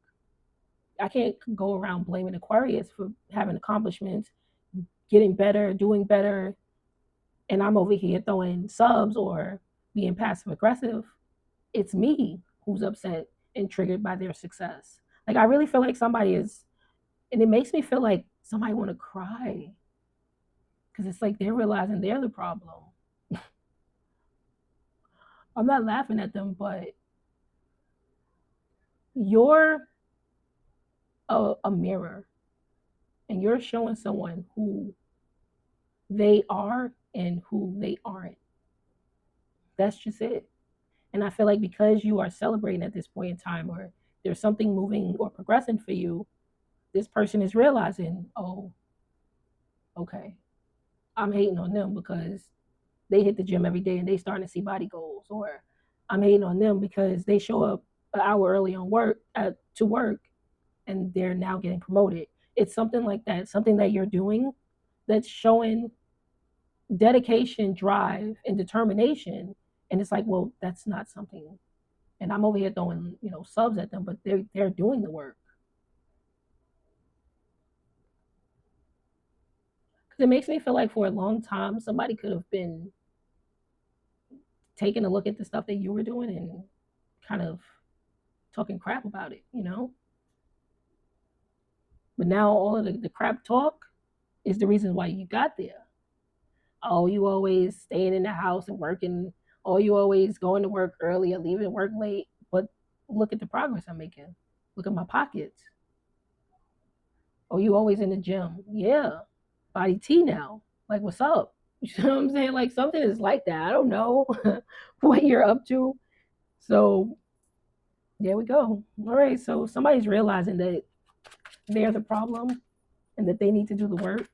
Speaker 1: I can't go around blaming Aquarius for having accomplishments, getting better, doing better, and I'm over here throwing subs or being passive aggressive. It's me who's upset and triggered by their success. Like I really feel like somebody is, and it makes me feel like somebody want to cry because it's like they're realizing they're the problem. I'm not laughing at them, but you're a mirror and you're showing someone who they are and who they aren't. That's just it. And I feel like because you are celebrating at this point in time, or there's something moving or progressing for you, this person is realizing, oh, okay, I'm hating on them because they hit the gym every day and they starting to see body goals, or I'm hating on them because they show up an hour early on work to work and they're now getting promoted. It's something like that, something that you're doing that's showing dedication, drive, and determination. And it's like, well, that's not something. And I'm over here throwing, subs at them, but they're doing the work. Because it makes me feel like for a long time somebody could have been taking a look at the stuff that you were doing and kind of talking crap about it. But now all of the crap talk is the reason why you got there. Oh, you always staying in the house and working. Oh, you always going to work early or leaving work late. But look at the progress I'm making. Look at my pockets. Oh, you always in the gym. Yeah. Body T now. Like, what's up? You know what I'm saying? Like, something is like that. I don't know what you're up to. So, there we go. All right. So, somebody's realizing that they're the problem and that they need to do the work.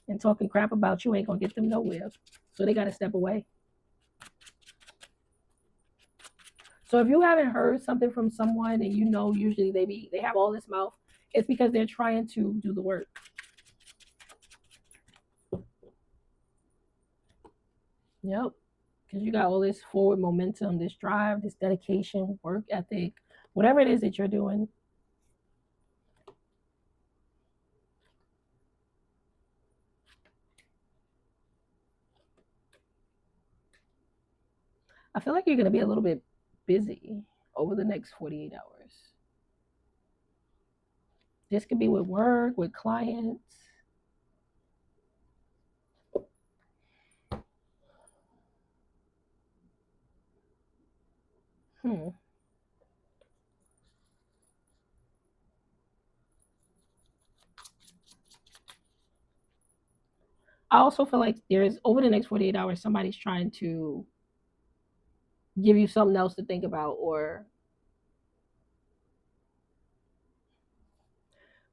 Speaker 1: And talking crap about you ain't going to get them nowhere. So, they got to step away. So if you haven't heard something from someone and usually they have all this mouth, it's because they're trying to do the work. Yep. Because you got all this forward momentum, this drive, this dedication, work ethic, whatever it is that you're doing. I feel like you're going to be a little bit busy over the next 48 hours. This could be with work, with clients. Hmm. I also feel like there's over the next 48 hours, somebody's trying to give you something else to think about, or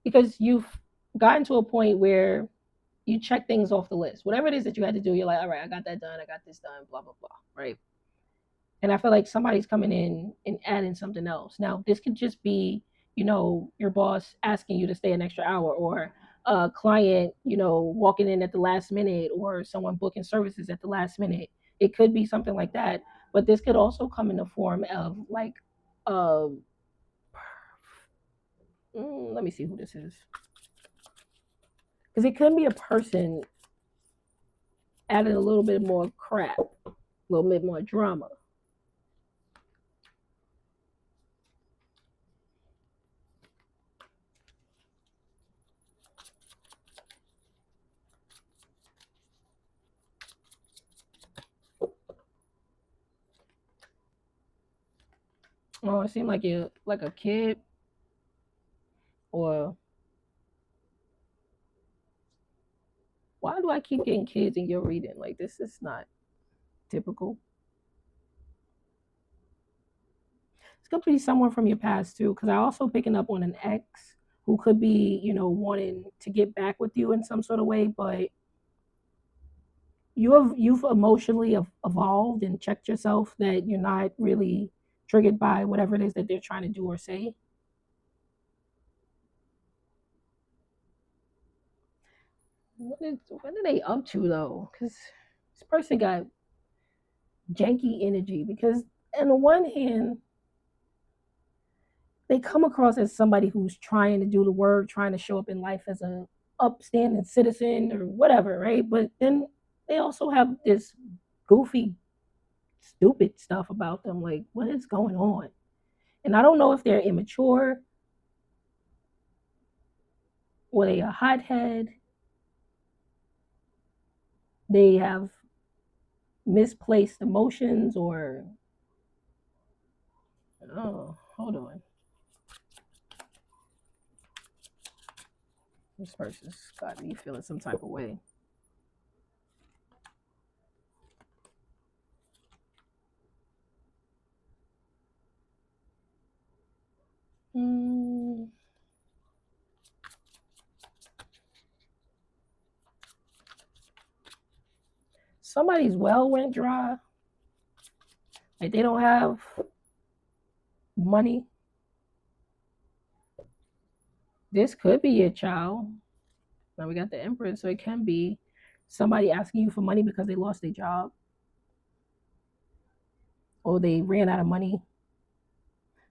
Speaker 1: because you've gotten to a point where you check things off the list. Whatever it is that you had to do, you're like, all right, I got that done. I got this done, blah, blah, blah. Right. And I feel like somebody's coming in and adding something else. Now, this could just be, your boss asking you to stay an extra hour, or a client, walking in at the last minute, or someone booking services at the last minute. It could be something like that. But this could also come in the form of like, uh, let me see who this is. Because it could be a person adding a little bit more crap, a little bit more drama. Oh, it seemed like you like a kid, or why do I keep getting kids in your reading? Like, this is not typical. It's gonna be someone from your past too, because I also picking up on an ex who could be, wanting to get back with you in some sort of way, but you've emotionally evolved and checked yourself that you're not really triggered by whatever it is that they're trying to do or say. What are they up to though? Because this person got janky energy. Because on the one hand, they come across as somebody who's trying to do the work, trying to show up in life as a upstanding citizen or whatever, right? But then they also have this goofy, stupid stuff about them. Like, what is going on? And I don't know if they're immature or they a hothead. They have misplaced emotions, or oh, hold on. This person's got me feeling some type of way. Mm. somebody's well went dry. Like they don't have money. This could be your child. Now we got the Emperor, so it can be somebody asking you for money because they lost their job or they ran out of money.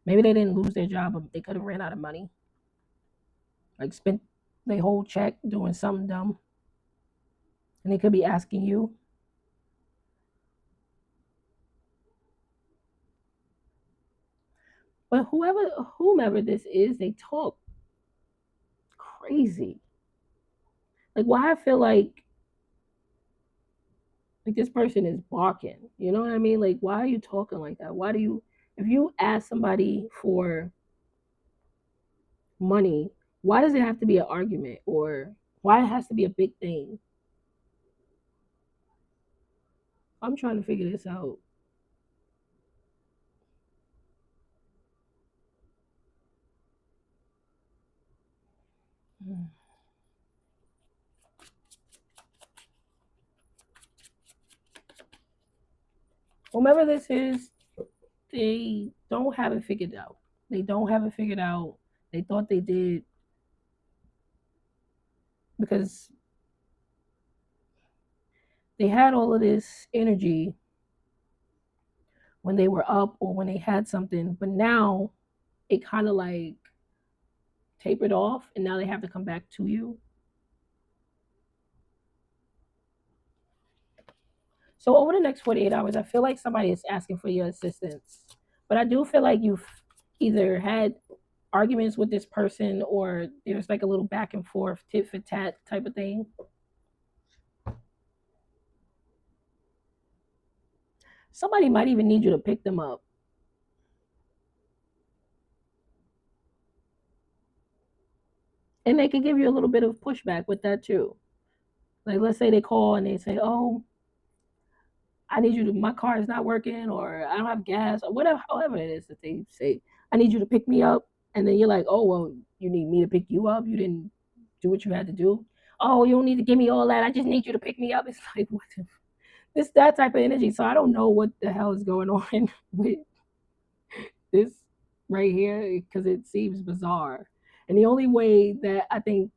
Speaker 1: Maybe they didn't lose their job, but they could have ran out of money. Like spent their whole check doing something dumb. And they could be asking you. But whomever this is, they talk crazy. Like why I feel like this person is barking. You know what I mean? Like why are you talking like that? Why do you if you ask somebody for money, why does it have to be an argument or why it has to be a big thing? I'm trying to figure this out. Whomever this is, they don't have it figured out. They don't have it figured out. They thought they did because they had all of this energy when they were up or when they had something, but now it kind of like tapered off and now they have to come back to you. So over the next 48 hours, I feel like somebody is asking for your assistance. But I do feel like you've either had arguments with this person or there's like a little back and forth, tit for tat type of thing. Somebody might even need you to pick them up. And they can give you a little bit of pushback with that too. Like let's say they call and they say, "Oh, I need you to my car is not working or I don't have gas or whatever however it is that they say, I need you to pick me up." And then you're like, "Oh, well, you need me to pick you up. You didn't do what you had to do." "Oh, you don't need to give me all that. I just need you to pick me up." It's like what this that type of energy. So I don't know what the hell is going on with this right here because it seems bizarre. And the only way that I think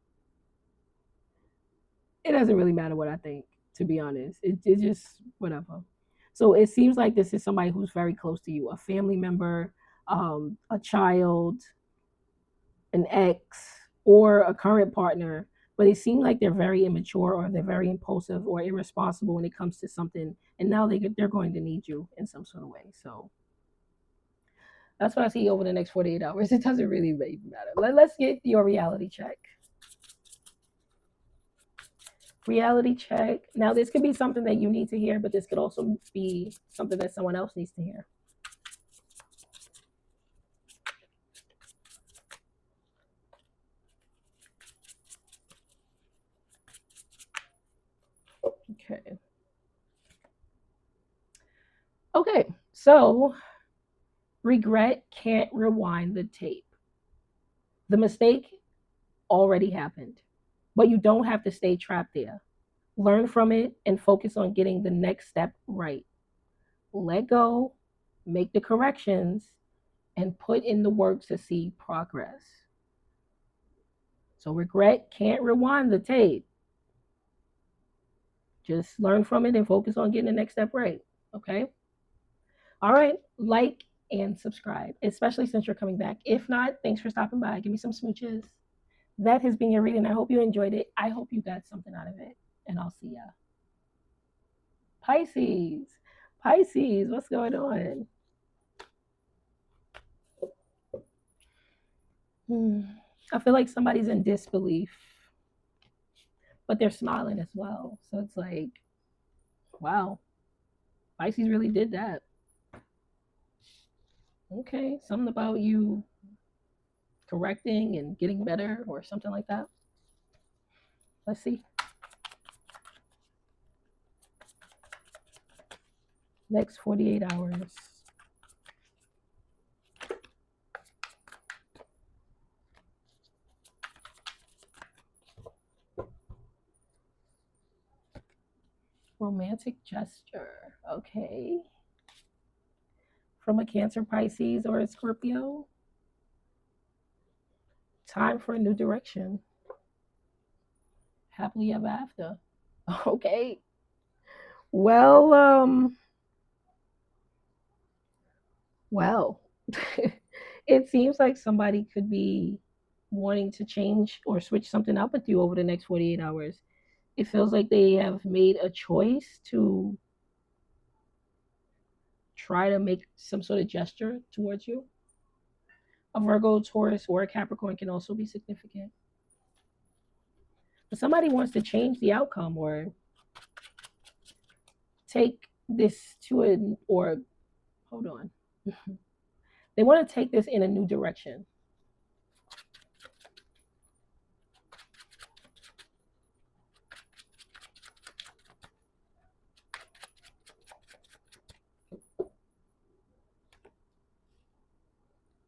Speaker 1: it doesn't really matter what I think, to be honest. It's just whatever. So it seems like this is somebody who's very close to you, a family member, a child, an ex, or a current partner. But it seems like they're very immature or they're very impulsive or irresponsible when it comes to something. And now they're going to need you in some sort of way. So that's what I see over the next 48 hours. It doesn't really matter. Let's get your reality check. Reality check. Now, this could be something that you need to hear, but this could also be something that someone else needs to hear. Okay. Okay, so regret can't rewind the tape. The mistake already happened, but you don't have to stay trapped there. Learn from it and focus on getting the next step right. Let go, make the corrections, and put in the work to see progress. So regret can't rewind the tape. Just learn from it and focus on getting the next step right. Okay. All right. Like and subscribe, especially since you're coming back. If not, thanks for stopping by. Give me some smooches. That has been your reading. I hope you enjoyed it. I hope you got something out of it. And I'll see ya. Pisces. Pisces, what's going on? I feel like somebody's in disbelief, but they're smiling as well. So it's like, wow, Pisces really did that. Okay, something about you correcting and getting better or something like that. Let's see. Next 48 hours. Romantic gesture. Okay. From a Cancer, Pisces, or a Scorpio. Time for a new direction. Happily ever after. Okay. Well, well, it seems like somebody could be wanting to change or switch something up with you over the next 48 hours. It feels like they have made a choice to try to make some sort of gesture towards you. A Virgo, Taurus, or a Capricorn can also be significant. But somebody wants to change the outcome or take this to an, or hold on. They want to take this in a new direction.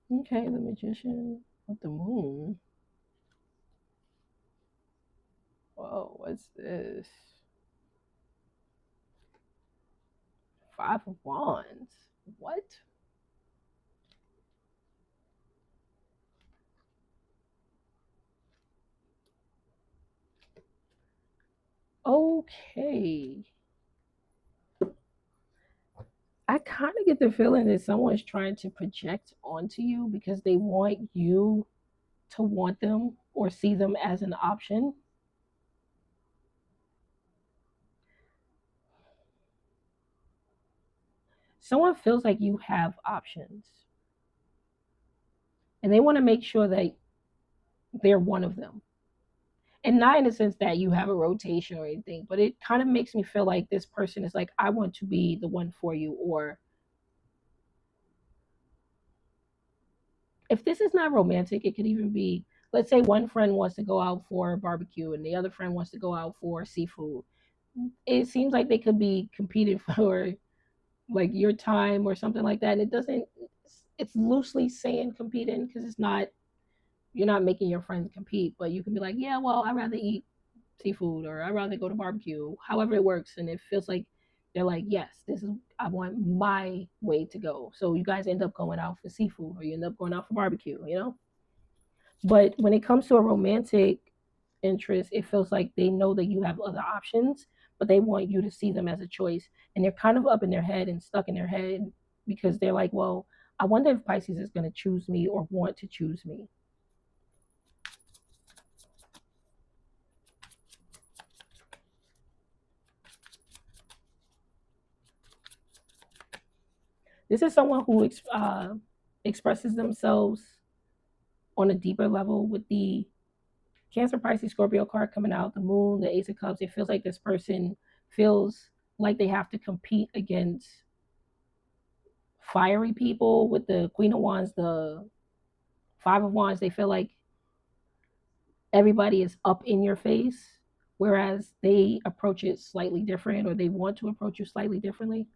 Speaker 1: Okay, the Magician with the Moon. Whoa, what's this? Five of Wands. What? Okay. I kind of get the feeling that someone's trying to project onto you because they want you to want them or see them as an option. Someone feels like you have options and they want to make sure that they're one of them. And not in the sense that you have a rotation or anything, but it kind of makes me feel like this person is like, I want to be the one for you. Or if this is not romantic, it could even be, let's say one friend wants to go out for a barbecue and the other friend wants to go out for seafood. It seems like they could be competing for like your time or something like that. And it doesn't, it's loosely saying competing because it's not, you're not making your friends compete, but you can be like, yeah, well, I'd rather eat seafood or I'd rather go to barbecue, however it works. And it feels like they're like, yes, this is, I want my way to go. So you guys end up going out for seafood or you end up going out for barbecue, you know? But when it comes to a romantic interest, it feels like they know that you have other options, but they want you to see them as a choice. And they're kind of up in their head and stuck in their head because they're like, well, I wonder if Pisces is going to choose me or want to choose me. This is someone who expresses themselves on a deeper level with the Cancer, Pisces, Scorpio card coming out, the Moon, the Ace of Cups. It feels like this person feels like they have to compete against fiery people with the Queen of Wands, the Five of Wands. They feel like everybody is up in your face, whereas they approach it slightly different or they want to approach you slightly differently.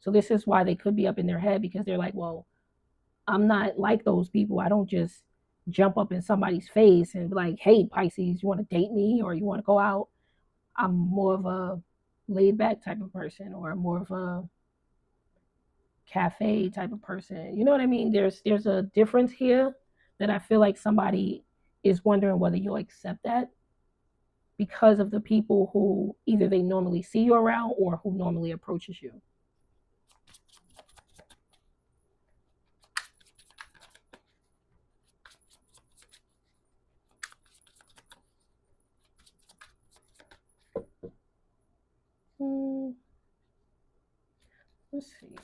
Speaker 1: So this is why they could be up in their head because they're like, well, I'm not like those people. I don't just jump up in somebody's face and be like, hey, Pisces, you want to date me or you want to go out? I'm more of a laid back type of person or more of a cafe type of person. You know what I mean? There's a difference here that I feel like somebody is wondering whether you'll accept that because of the people who either they normally see you around or who normally approaches you. Let's see.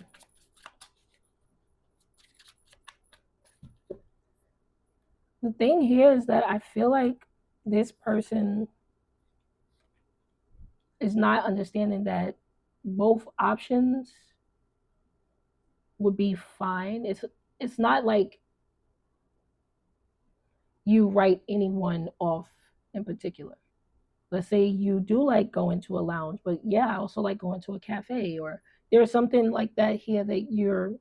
Speaker 1: The thing here is that I feel like this person is not understanding that both options would be fine. It's not like you write anyone off in particular. Let's say you do like going to a lounge, but yeah, I also like going to a cafe, or there's something like that here that you're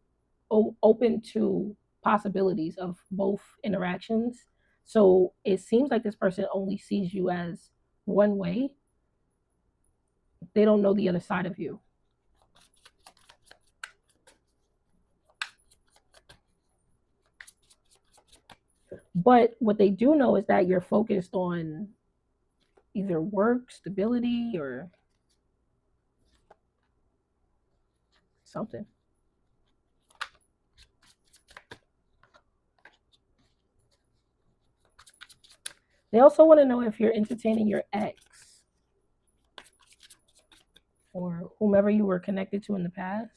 Speaker 1: open to possibilities of both interactions. So it seems like this person only sees you as one way. They don't know the other side of you. But what they do know is that you're focused on either work, stability, or something. They also want to know if you're entertaining your ex or whomever you were connected to in the past.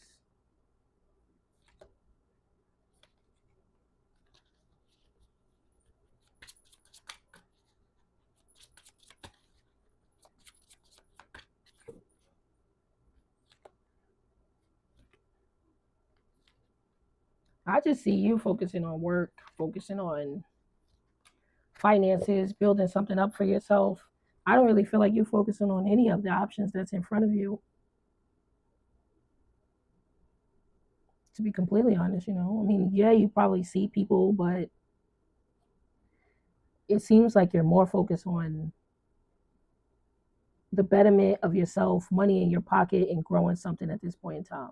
Speaker 1: I just see you focusing on work, focusing on finances, building something up for yourself. I don't really feel like you're focusing on any of the options that's in front of you. To be completely honest, I mean, yeah, you probably see people, but it seems like you're more focused on the betterment of yourself, money in your pocket, and growing something at this point in time.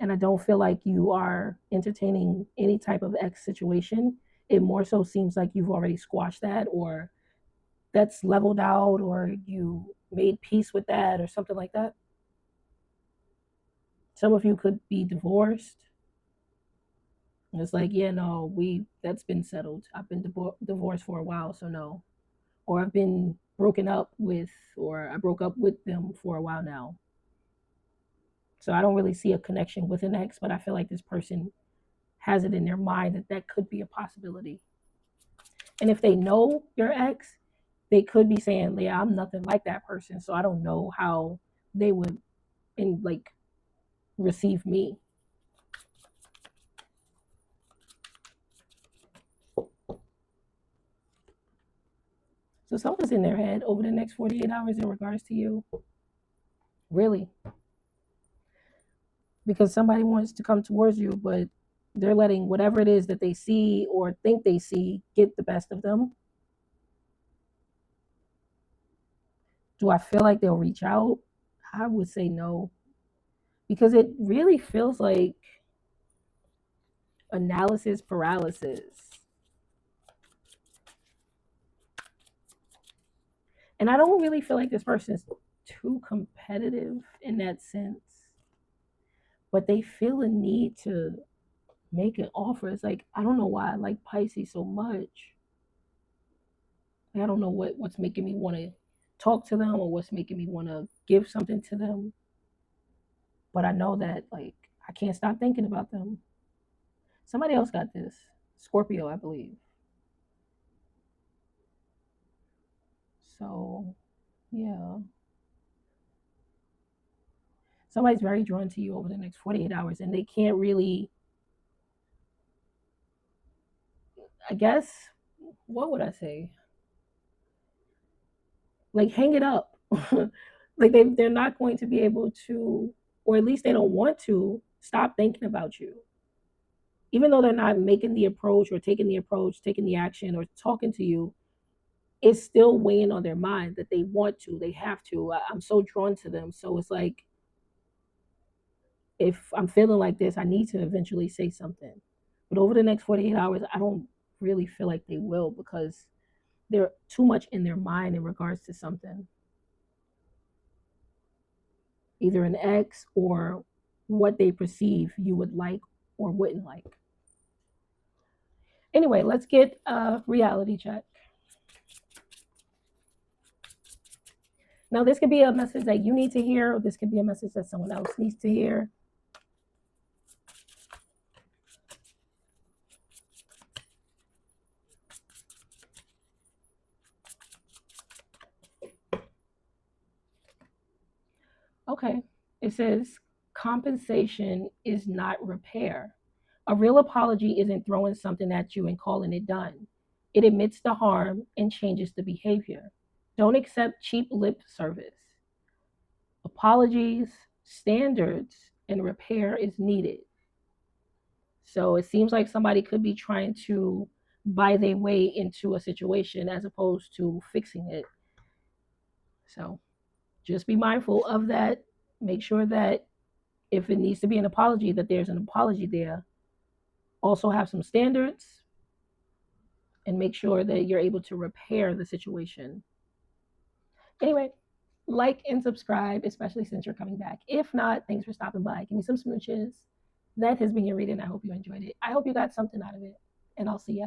Speaker 1: And I don't feel like you are entertaining any type of X situation. It more so seems like you've already squashed that, or that's leveled out, or you made peace with that, or something like that. Some of you could be divorced. It's like, yeah, no, that's been settled. I've been divorced for a while, so no. Or I've been broken up with, or I broke up with them for a while now. So I don't really see a connection with an ex, but I feel like this person has it in their mind that that could be a possibility. And if they know your ex, they could be saying, yeah, I'm nothing like that person, so I don't know how they would receive me. So something's in their head over the next 48 hours in regards to you. Really. Because somebody wants to come towards you, but they're letting whatever it is that they see or think they see get the best of them. Do I feel like they'll reach out? I would say no. Because it really feels like analysis paralysis. And I don't really feel like this person is too competitive in that sense. But they feel a need to make an offer. It's like, I don't know why I like Pisces so much. I don't know what's making me want to talk to them or what's making me want to give something to them. But I know that I can't stop thinking about them. Somebody else got this. Scorpio, I believe. So, yeah. Somebody's very drawn to you over the next 48 hours and they can't really, I guess, what would I say? Like hang it up. They're not going to be able to, or at least they don't want to stop thinking about you. Even though they're not making the approach or taking the action or talking to you, it's still weighing on their mind that they want to, they have to. I'm so drawn to them. So it's like, if I'm feeling like this, I need to eventually say something. But over the next 48 hours, I don't really feel like they will because they're too much in their mind in regards to something. Either an ex or what they perceive you would like or wouldn't like. Anyway, let's get a reality check. Now, this could be a message that you need to hear, or this could be a message that someone else needs to hear. Okay, it says compensation is not repair. A real apology isn't throwing something at you and calling it done. It admits the harm and changes the behavior. Don't accept cheap lip service. Apologies, standards, and repair is needed. So it seems like somebody could be trying to buy their way into a situation as opposed to fixing it. So just be mindful of that. Make sure that if it needs to be an apology, that there's an apology there. Also have some standards and make sure that you're able to repair the situation. Anyway, like and subscribe, especially since you're coming back. If not, thanks for stopping by. Give me some smooches. That has been your reading. I hope you enjoyed it. I hope you got something out of it. And I'll see ya.